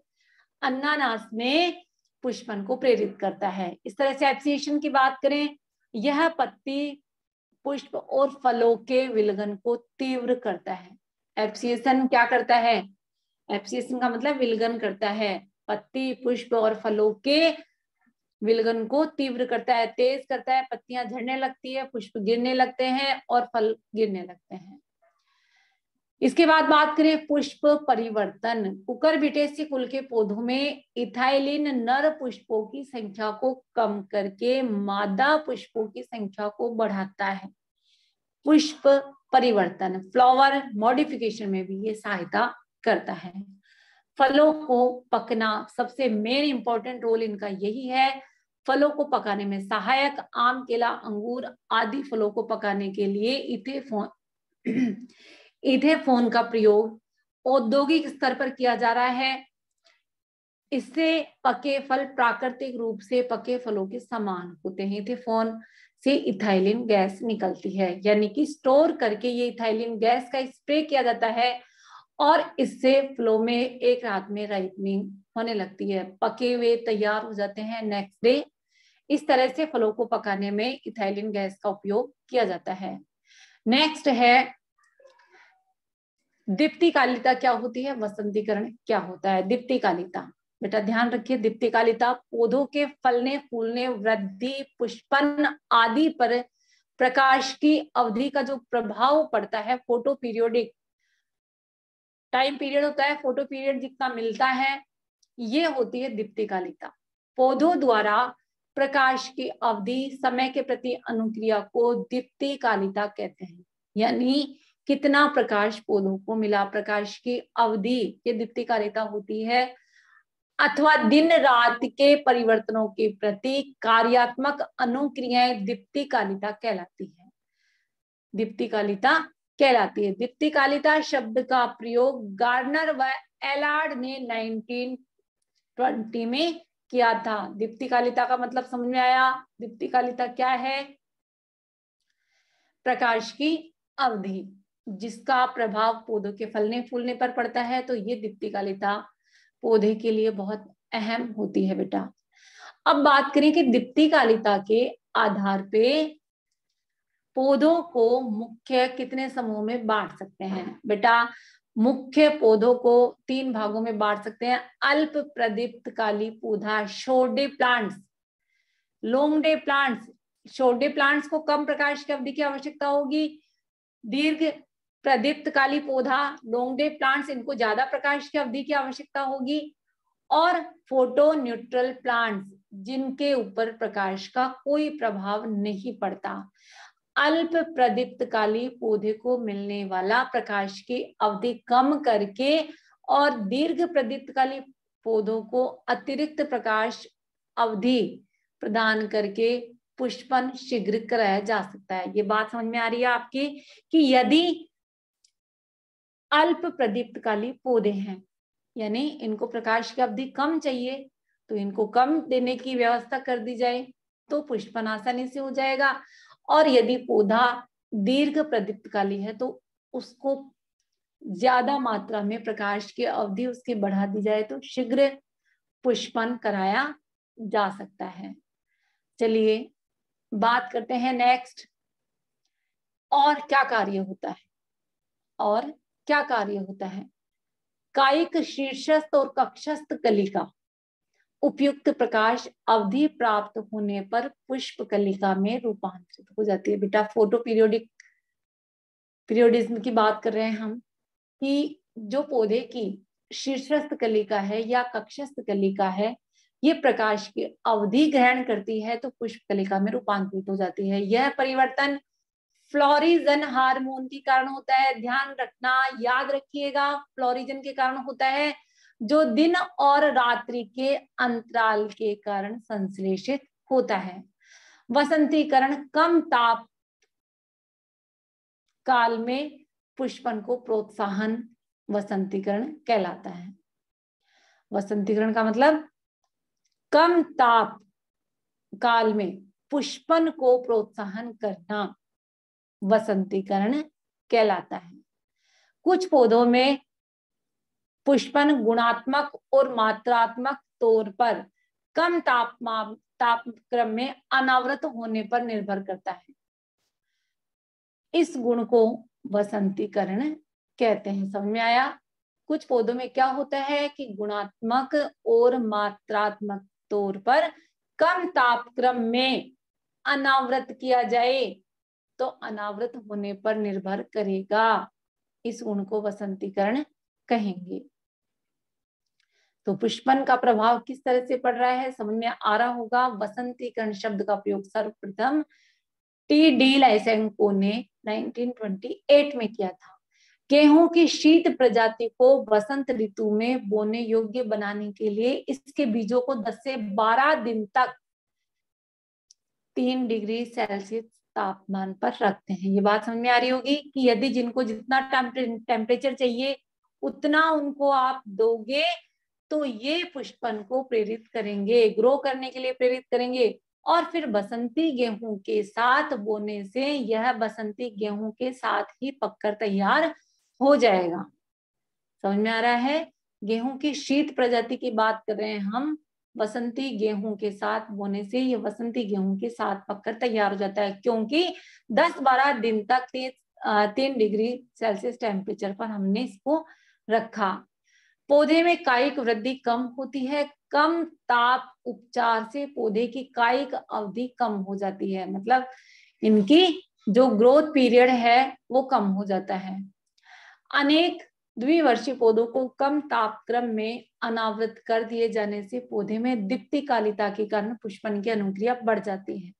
अन्नानास में पुष्पन को प्रेरित करता है। इस तरह से एब्सिएशन की बात करें, यह पत्ती, पुष्प और फलों के विलगन को तीव्र करता है। एब्सिएशन क्या करता है? एब्सिएशन का मतलब विलगन करता है। पत्ती, पुष्प और फलों के विलगन को तीव्र करता है, तेज करता है। पत्तियां झड़ने लगती है, पुष्प गिरने लगते हैं और फल गिरने लगते हैं। इसके बाद बात करें पुष्प परिवर्तन। कुकुरबिटेसी कुल के पौधों में इथाइलिन नर पुष्पों की संख्या को कम करके मादा पुष्पों की संख्या को बढ़ाता है। पुष्प परिवर्तन, फ्लावर मॉडिफिकेशन में भी ये सहायता करता है। फलों को पकना, सबसे मेन इंपॉर्टेंट रोल इनका यही है। फलों को पकाने में सहायक, आम, केला, अंगूर आदि फलों को पकाने के लिए इथेफोन का प्रयोग औद्योगिक स्तर पर किया जा रहा है। इससे पके फल प्राकृतिक रूप से पके फलों के समान होते हैं। इथेफोन से इथाइलिन गैस निकलती है, यानी कि स्टोर करके ये इथाइलिन गैस का स्प्रे किया जाता है और इससे फ्लो में एक रात में राइपनिंग होने लगती है, पके हुए तैयार हो जाते हैं नेक्स्ट डे। इस तरह से फलों को पकाने में इथाइलिन गैस का उपयोग किया जाता है। नेक्स्ट है दीप्तिकालिता। क्या होती है? वसंतीकरण क्या होता है? दीप्तिकालिता बेटा ध्यान रखिए, दीप्तिकालिता पौधों के फलने, फूलने, वृद्धि, पुष्पन आदि पर प्रकाश की अवधि का जो प्रभाव पड़ता है, फोटो पीरियोडिक टाइम पीरियड होता है, फोटो पीरियड जितना मिलता है, ये होती है दीप्तिकालिता। पौधों द्वारा प्रकाश की अवधि, समय के प्रति अनुक्रिया को दीप्तिकालिता कहते हैं। यानी कितना प्रकाश पौधों को मिला, प्रकाश की अवधि, ये दीप्तिकालिता होती है। अथवा दिन रात के परिवर्तनों के प्रति कार्यात्मक अनुक्रियाएं दीप्तिकालिता कहलाती है, दीप्तिकालिता कहलाती है। दीप्तिकालिता शब्द का प्रयोग गार्नर व एलार्ड ने 1920 में किया था। दीप्तिकालिता का मतलब समझ में आया? दीप्तिकालिता क्या है? प्रकाश की अवधि जिसका प्रभाव पौधों के फलने फूलने पर पड़ता है, तो ये दीप्तिकालिता पौधे के लिए बहुत अहम होती है बेटा। अब बात करें कि दीप्तिकालिता के आधार पे पौधों को मुख्य कितने समूह में बांट सकते हैं बेटा? मुख्य पौधों को 3 भागों में बांट सकते हैं। अल्प प्रदीप्तकाली पौधा, short day plants, long day plants. Short day plants को कम प्रकाश की अवधि की आवश्यकता होगी। दीर्घ प्रदीप्तकाली पौधा, लॉन्ग डे प्लांट्स, इनको ज्यादा प्रकाश की अवधि की आवश्यकता होगी। और फोटो न्यूट्रल प्लांट्स, जिनके ऊपर प्रकाश का कोई प्रभाव नहीं पड़ता। अल्प प्रदीप्तकाली पौधे को मिलने वाला प्रकाश की अवधि कम करके और दीर्घ प्रदीप्तकाली पौधों को अतिरिक्त प्रकाश अवधि प्रदान करके पुष्पन शीघ्र कराया जा सकता है। ये बात समझ में आ रही है आपकी कि यदि अल्प प्रदीप्तकाली पौधे हैं, यानी इनको प्रकाश की अवधि कम चाहिए, तो इनको कम देने की व्यवस्था कर दी जाए तो पुष्पन आसानी से हो जाएगा। और यदि पौधा दीर्घ प्रदीप्तकाली है तो उसको ज्यादा मात्रा में प्रकाश की अवधि उसकी बढ़ा दी जाए तो शीघ्र पुष्पन कराया जा सकता है। चलिए बात करते हैं नेक्स्ट, और क्या कार्य होता है? और क्या कार्य होता है? कायिक शीर्षस्थ और कक्षस्थ कलिका उपयुक्त प्रकाश अवधि प्राप्त होने पर पुष्प कलिका में रूपांतरित हो जाती है। बेटा फोटो पीरियोडिज्म की बात कर रहे हैं हम, कि जो पौधे की शीर्षस्थ कलिका है या कक्षस्थ कलिका है, ये प्रकाश की अवधि ग्रहण करती है तो पुष्प कलिका में रूपांतरित हो जाती है। यह परिवर्तन फ्लोरिजन हार्मोन के कारण होता है। ध्यान रखना, याद रखिएगा, फ्लोरिजन के कारण होता है, जो दिन और रात्रि के अंतराल के कारण संश्लेषित होता है। वसंतीकरण कम ताप काल में पुष्पन को प्रोत्साहन वसंतीकरण कहलाता है। वसंतीकरण का मतलब कम ताप काल में पुष्पन को प्रोत्साहन करना वसंतीकरण कहलाता है। कुछ पौधों में पुष्पन गुणात्मक और मात्रात्मक तौर पर कम तापक्रम में अनावृत होने पर निर्भर करता है। इस गुण को वसंतीकरण कहते हैं। समझ में आया? कुछ पौधों में क्या होता है कि गुणात्मक और मात्रात्मक तौर पर कम तापक्रम में अनावृत किया जाए तो अनावृत होने पर निर्भर करेगा। इस गुण को वसंतीकरण कहेंगे। तो पुष्पन का प्रभाव किस तरह से पड़ रहा है समझ में आ रहा होगा। वसंतीकरण शब्द का प्रयोग सर्वप्रथम टी.डी. लाइसेंको ने 1928 में किया था। गेहूं की शीत प्रजाति को वसंत ऋतु में बोने योग्य बनाने के लिए इसके बीजों को 10 से 12 दिन तक 3 डिग्री सेल्सियस तापमान पर रखते हैं। ये बात समझ में आ रही होगी कि यदि जिनको जितना टेम्परेचर चाहिए उतना उनको आप दोगे तो ये पुष्पन को प्रेरित करेंगे, ग्रो करने के लिए प्रेरित करेंगे। और फिर बसंती गेहूं के साथ बोने से यह बसंती गेहूं के साथ ही पककर तैयार हो जाएगा। समझ में आ रहा है? गेहूं की शीत प्रजाति की बात कर रहे हैं हम। बसंती गेहूं के साथ बोने से ये बसंती गेहूं के साथ पककर तैयार हो जाता है, क्योंकि 10-12 दिन तक 3 डिग्री सेल्सियस टेम्परेचर पर हमने इसको रखा। पौधे में कायिक वृद्धि कम होती है। कम ताप उपचार से पौधे की कायिक अवधि कम हो जाती है, मतलब इनकी जो ग्रोथ पीरियड है वो कम हो जाता है। अनेक द्विवर्षीय पौधों को कम तापक्रम में अनावृत कर दिए जाने से पौधे में दीप्तिकालिता के कारण पुष्पन की अनुक्रिया बढ़ जाती है।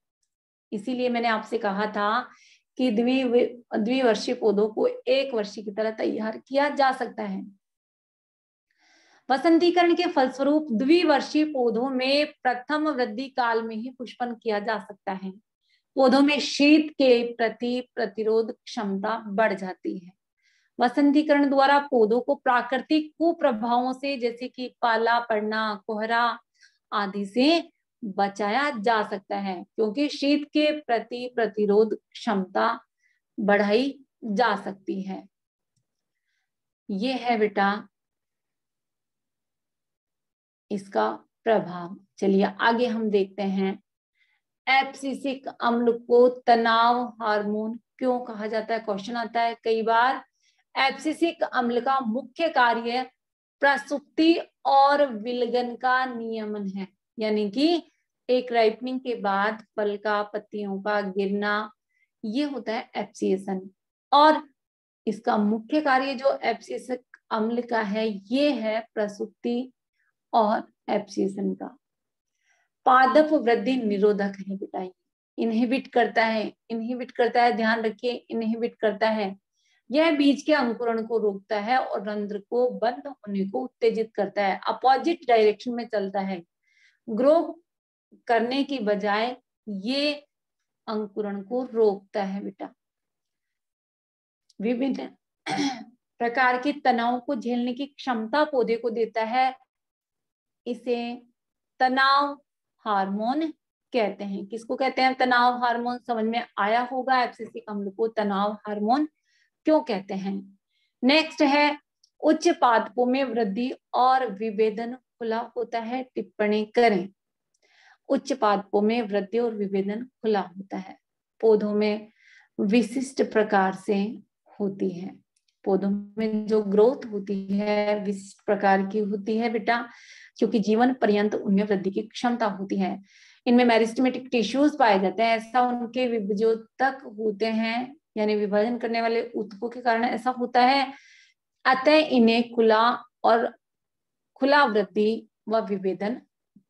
इसीलिए मैंने आपसे कहा था कि द्विवर्षीय पौधों को एक वर्षीय की तरह तैयार किया जा सकता है। वसंतीकरण के फलस्वरूप द्विवर्षीय पौधों में प्रथम वृद्धि काल में ही पुष्पन किया जा सकता है। पौधों में शीत के प्रति प्रतिरोध क्षमता बढ़ जाती है। वसंतीकरण द्वारा पौधों को प्राकृतिक कुप्रभावों से जैसे कि पाला पड़ना, कोहरा आदि से बचाया जा सकता है, क्योंकि शीत के प्रति प्रतिरोध क्षमता बढ़ाई जा सकती है। ये है बेटा इसका प्रभाव। चलिए आगे हम देखते हैं, एब्सिसिक अम्ल को तनाव हार्मोन क्यों कहा जाता है? क्वेश्चन आता है कई बार। एब्सिसिक अम्ल का मुख्य कार्य प्रसुप्ति और विलगन का नियमन है, यानी कि एक राइपनिंग के बाद फल का, पत्तियों का गिरना, ये होता है एब्सिएशन। और इसका मुख्य कार्य जो एब्सिसिक अम्ल का है ये है प्रसुप्ति और एब्सिएशन का। पादप वृद्धि निरोधक है बेटा, इनहिबिट करता है, ध्यान रखिए, इनहिबिट करता है। यह बीज के अंकुरण को रोकता है और रंध्र को बंद होने को उत्तेजित करता है, अपोजिट डायरेक्शन में चलता है। ग्रो करने की बजाय ये अंकुरण को रोकता है बेटा। विभिन्न प्रकार के तनाव को झेलने की क्षमता पौधे को देता है, इसे तनाव हार्मोन कहते हैं। किसको कहते हैं तनाव हार्मोन? समझ में आया होगा एब्सिसिक अम्ल को तनाव हार्मोन क्यों कहते हैं। नेक्स्ट है, उच्च पादपों में वृद्धि और विभेदन खुला होता है, टिप्पणी करें। उच्च पादपों में वृद्धि और विभेदन खुला होता है, पौधों में विशिष्ट प्रकार से होती है। पौधों में जो ग्रोथ होती है विशिष्ट प्रकार की होती है बेटा, क्योंकि जीवन पर्यंत उनमें वृद्धि की क्षमता होती है। इनमें मेरिस्टेमेटिक टिश्यूज पाए जाते हैं, ऐसा उनके विभजोतक होते हैं, यानी विभाजन करने वाले ऊतकों के कारण ऐसा होता है। अतः इन्हें खुला वृद्धि व विभेदन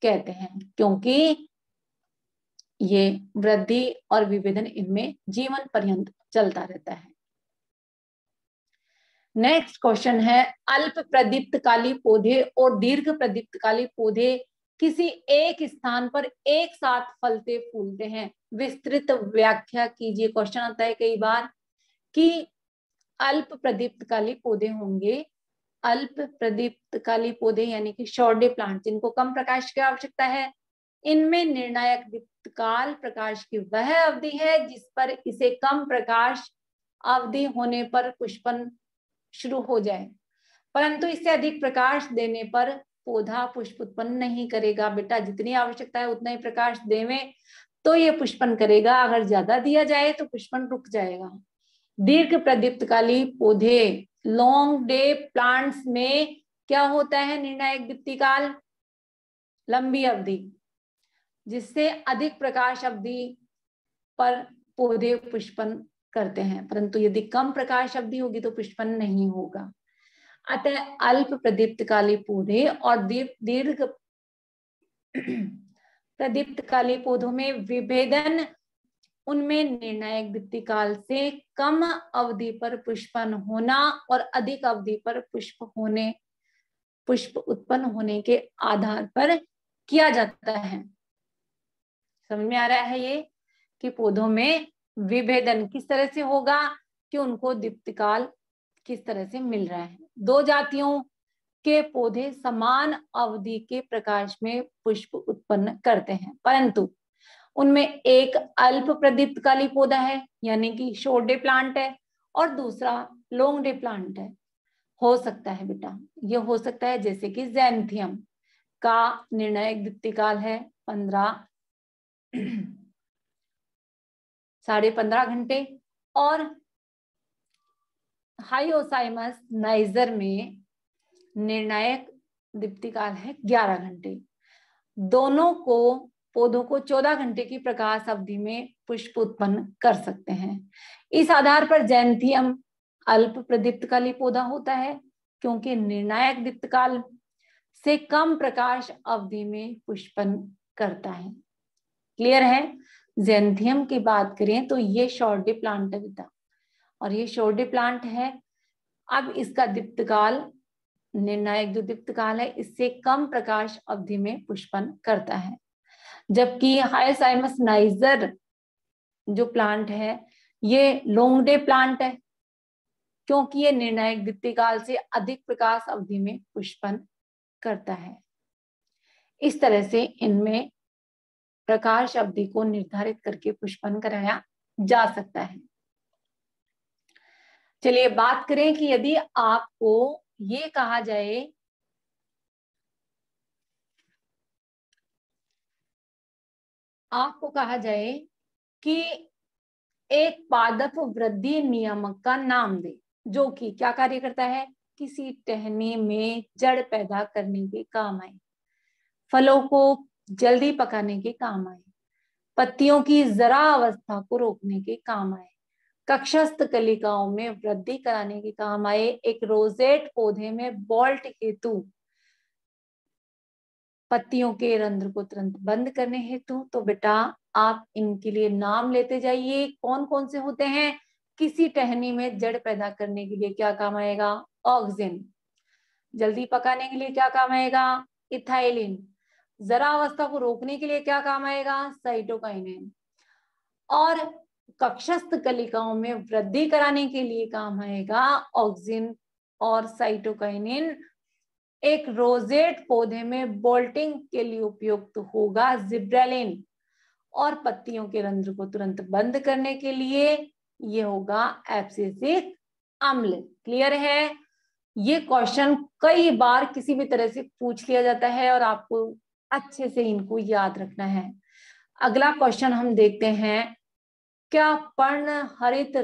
कहते हैं, क्योंकि ये वृद्धि और विभेदन इनमें जीवन पर्यंत चलता रहता है। नेक्स्ट क्वेश्चन है, अल्प प्रदीप्तकाली पौधे और दीर्घ प्रदीप्तकाली पौधे किसी एक स्थान पर एक साथ फलते फूलते हैं, विस्तृत व्याख्या कीजिए। क्वेश्चन आता है कई बार कि अल्प प्रदीप्तकाली पौधे होंगे, अल्प प्रदीप्तकाली पौधे यानी कि शॉर्ट डे प्लांट, जिनको कम प्रकाश की आवश्यकता है, इनमें निर्णायक दीप्तकाल प्रकाश की वह अवधि है जिस पर इसे कम प्रकाश अवधि होने पर पुष्पन शुरू हो जाए, परंतु इससे अधिक प्रकाश देने पर पौधा पुष्प उत्पन्न नहीं करेगा। बेटा जितनी आवश्यकता है उतना ही प्रकाश देवें तो ये पुष्पन करेगा, अगर ज्यादा दिया जाए तो पुष्पन रुक जाएगा। दीर्घ प्रदीप्तकाली पौधे लॉन्ग डे प्लांट्स में क्या होता है? निर्णायक दीप्तिकाल लंबी अवधि, जिससे अधिक प्रकाश अवधि पर पौधे पुष्पन करते हैं, परंतु यदि कम प्रकाश अवधि होगी तो पुष्पन नहीं होगा। अतः अल्प प्रदीप्तकाली पौधे और दीर्घ प्रदीप्तकाली पौधों में विभेदन उनमें निर्णायक दीप्तिकाल से कम अवधि पर पुष्पन होना और अधिक अवधि पर पुष्प उत्पन्न होने के आधार पर किया जाता है। समझ में आ रहा है ये कि पौधों में विभेदन किस तरह से होगा, कि उनको दीप्तिकाल किस तरह से मिल रहा है। दो जातियों के पौधे समान अवधि के प्रकाश में पुष्प उत्पन्न करते हैं, परंतु उनमें एक अल्प प्रदीप्तकाली पौधा है यानी कि शॉर्ट डे प्लांट है, और दूसरा लॉन्ग डे प्लांट है। हो सकता है बेटा, ये हो सकता है जैसे कि ज़ैंथियम का निर्णायक दीप्तिकाल है 15.5 घंटे, और हाइओसाइमस नाइजर में निर्णायक दीप्तिकाल है 11 घंटे। दोनों पौधों को 14 घंटे की प्रकाश अवधि में पुष्प उत्पन्न कर सकते हैं। इस आधार पर ज़ैंथियम अल्प प्रदीप्तकाली पौधा होता है क्योंकि निर्णायक दीप्तकाल से कम प्रकाश अवधि में पुष्पन करता है। क्लियर है? ज़ैंथियम की बात करें तो ये शॉर्ट डे प्लांट है बेटा, और ये शॉर्ट डे प्लांट है। अब इसका दीप्तकाल, निर्णायक जो दीप्तकाल है, इससे कम प्रकाश अवधि में पुष्पन करता है। जबकि हाइसिमस नाइजर जो प्लांट है ये लॉन्ग डे प्लांट है, क्योंकि ये निर्णायक दीप्तिकाल से अधिक प्रकाश अवधि में पुष्पन करता है। इस तरह से इनमें प्रकाश अवधि को निर्धारित करके पुष्पन कराया जा सकता है। चलिए बात करें कि यदि आपको ये कहा जाए कि एक पादप वृद्धि नियामक का नाम दे जो कि क्या कार्य करता है, किसी टहनी में जड़ पैदा करने के काम आए, फलों को जल्दी पकाने के काम आए, पत्तियों की जरा अवस्था को रोकने के काम आए, कक्षस्थ कलिकाओं में वृद्धि कराने के काम आए, एक रोजेट पौधे में बोल्ट हेतु पत्तियों के रंध्र को तुरंत बंद करने हेतु। तो बेटा आप इनके लिए नाम लेते जाइए, कौन कौन से होते हैं। किसी टहनी में जड़ पैदा करने के लिए क्या काम आएगा, ऑक्सिन। जल्दी पकाने के लिए क्या काम आएगा, इथाइलिन। जरा अवस्था को रोकने के लिए क्या काम आएगा, साइटोकाइनिन। और कक्षस्थ कलिकाओं में वृद्धि कराने के लिए काम आएगा ऑक्सिन और साइटोकाइनिन। एक रोजेट पौधे में बोल्टिंग के लिए उपयुक्त होगा जिब्रेलिन, और पत्तियों के रंध्र को तुरंत बंद करने के लिए ये होगा एब्सिसिक अम्ल। क्लियर है? ये क्वेश्चन कई बार किसी भी तरह से पूछ लिया जाता है और आपको अच्छे से इनको याद रखना है। अगला क्वेश्चन हम देखते हैं, क्या पर्णहरित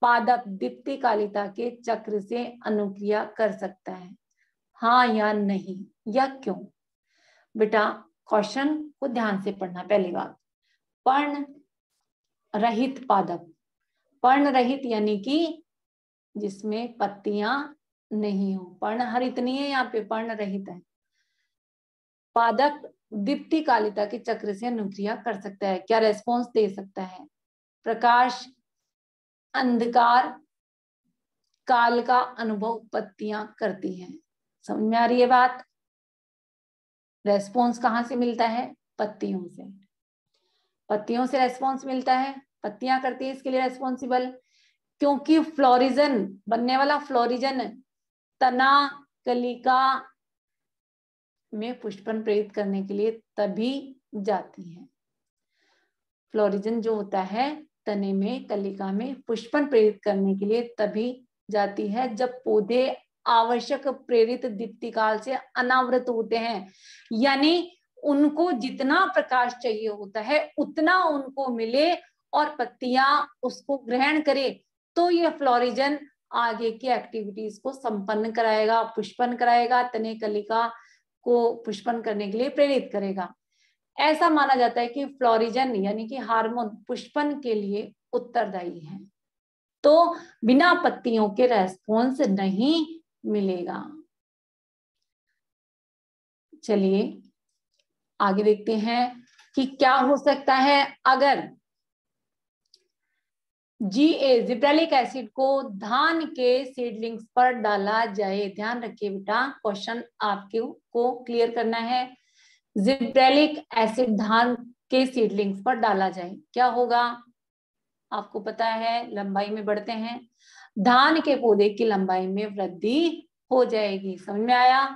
पादप दीप्तिकालिता के चक्र से अनुक्रिया कर सकता है, हाँ या नहीं, या क्यों? बेटा क्वेश्चन को ध्यान से पढ़ना। पहली बात, पर्ण रहित पादप, पर्ण रहित यानी कि जिसमें पत्तियां नहीं हो, पर्णहरित नहीं है यहाँ पे, पर्ण रहित है। पादप दीप्तिकालिता के चक्र से अनुक्रिया कर सकता है, क्या रेस्पॉन्स दे सकता है? प्रकाश, अंधकार, काल का अनुभव पत्तियां करती हैं। समझ में आ रही है बात? रेस्पॉन्स कहां से मिलता है, पत्तियों से। पत्तियों से रेस्पॉन्स मिलता है, पत्तियां करती है इसके लिए रेस्पॉन्सिबल, क्योंकि फ्लोरिजन बनने वाला, फ्लोरिजन तना कलिका में पुष्पन प्रेरित करने के लिए तभी जाती है। फ्लोरिजन जो होता है तने में, कलिका में पुष्पन प्रेरित करने के लिए तभी जाती है जब पौधे आवश्यक प्रेरित दीप्तिकाल से अनावृत होते हैं, यानी उनको जितना प्रकाश चाहिए होता है उतना उनको मिले और पत्तियां उसको ग्रहण करे, तो ये फ्लोरिजन आगे की एक्टिविटीज को संपन्न कराएगा, पुष्पन कराएगा, तने कलिका को पुष्पन करने के लिए प्रेरित करेगा। ऐसा माना जाता है कि फ्लोरिजन यानी कि हार्मोन पुष्पन के लिए उत्तरदायी है, तो बिना पत्तियों के रेस्पॉन्स नहीं मिलेगा। चलिए आगे देखते हैं कि क्या हो सकता है अगर जिब्रेलिक एसिड को धान के सीडलिंग्स पर डाला जाए। ध्यान रखिए बेटा, क्वेश्चन आपके को क्लियर करना है। जिब्रेलिक एसिड धान के सीडलिंग्स पर डाला जाए, क्या होगा? आपको पता है लंबाई में बढ़ते हैं, धान के पौधे की लंबाई में वृद्धि हो जाएगी। समझ में आया?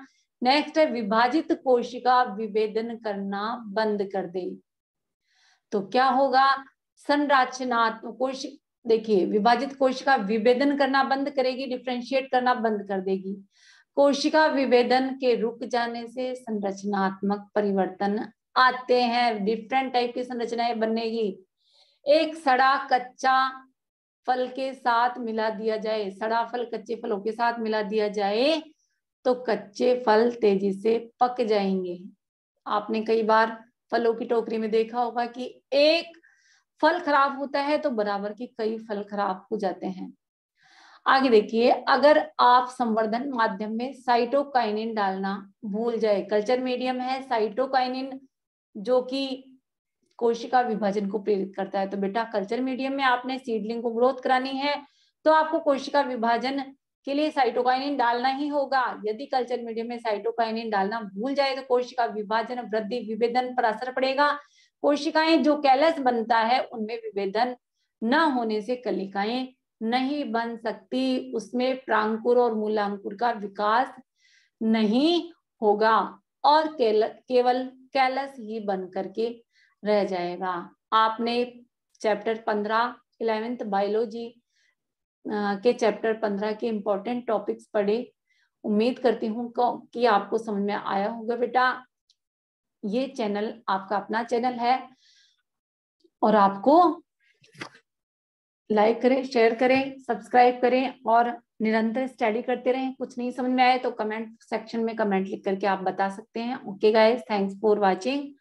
नेक्स्ट है, विभाजित कोशिका विभेदन करना बंद कर दे, तो क्या होगा? संरचनात्मक कोशिका, देखिए विभाजित कोशिका विभेदन करना बंद करेगी, डिफरेंशिएट करना बंद कर देगी। कोशिका विभेदन के रुक जाने से संरचनात्मक परिवर्तन आते हैं, डिफरेंट टाइप की संरचनाएं बनेगी। एक सड़ा कच्चा फल के साथ मिला दिया जाए, सड़ा फल कच्चे फलों के साथ मिला दिया जाए तो कच्चे फल तेजी से पक जाएंगे। आपने कई बार फलों की टोकरी में देखा होगा कि एक फल खराब होता है तो बराबर के कई फल खराब हो जाते हैं। आगे देखिए, अगर आप संवर्धन माध्यम में साइटोकाइनिन डालना भूल जाए, कल्चर मीडियम है साइटोकाइनिन जो कि कोशिका विभाजन को प्रेरित करता है, तो बेटा कल्चर मीडियम में आपने सीडलिंग को ग्रोथ करानी है तो आपको कोशिका विभाजन के लिए साइटोकाइनिन डालना ही होगा। यदि कल्चर मीडियम में साइटोकाइनिन डालना भूल जाए तो कोशिका विभाजन, वृद्धि, विभेदन पर असर पड़ेगा। कोशिकाएं जो कैलस बनता है उनमें विभेदन न होने से कलिकाएं नहीं बन सकती, उसमें प्रांकुर और मूलांकुर का विकास नहीं होगा और केवल कैलस ही बन करके रह जाएगा। आपने चैप्टर 15 11th बायोलॉजी के चैप्टर 15 के इंपॉर्टेंट टॉपिक्स पढ़े। उम्मीद करती हूँ कि आपको समझ में आया होगा बेटा। ये चैनल आपका अपना चैनल है और आपको लाइक करें, शेयर करें, सब्सक्राइब करें और निरंतर स्टडी करते रहें। कुछ नहीं समझ में आए तो कमेंट सेक्शन में कमेंट लिख करके आप बता सकते हैं। Okay guys, thanks for watching.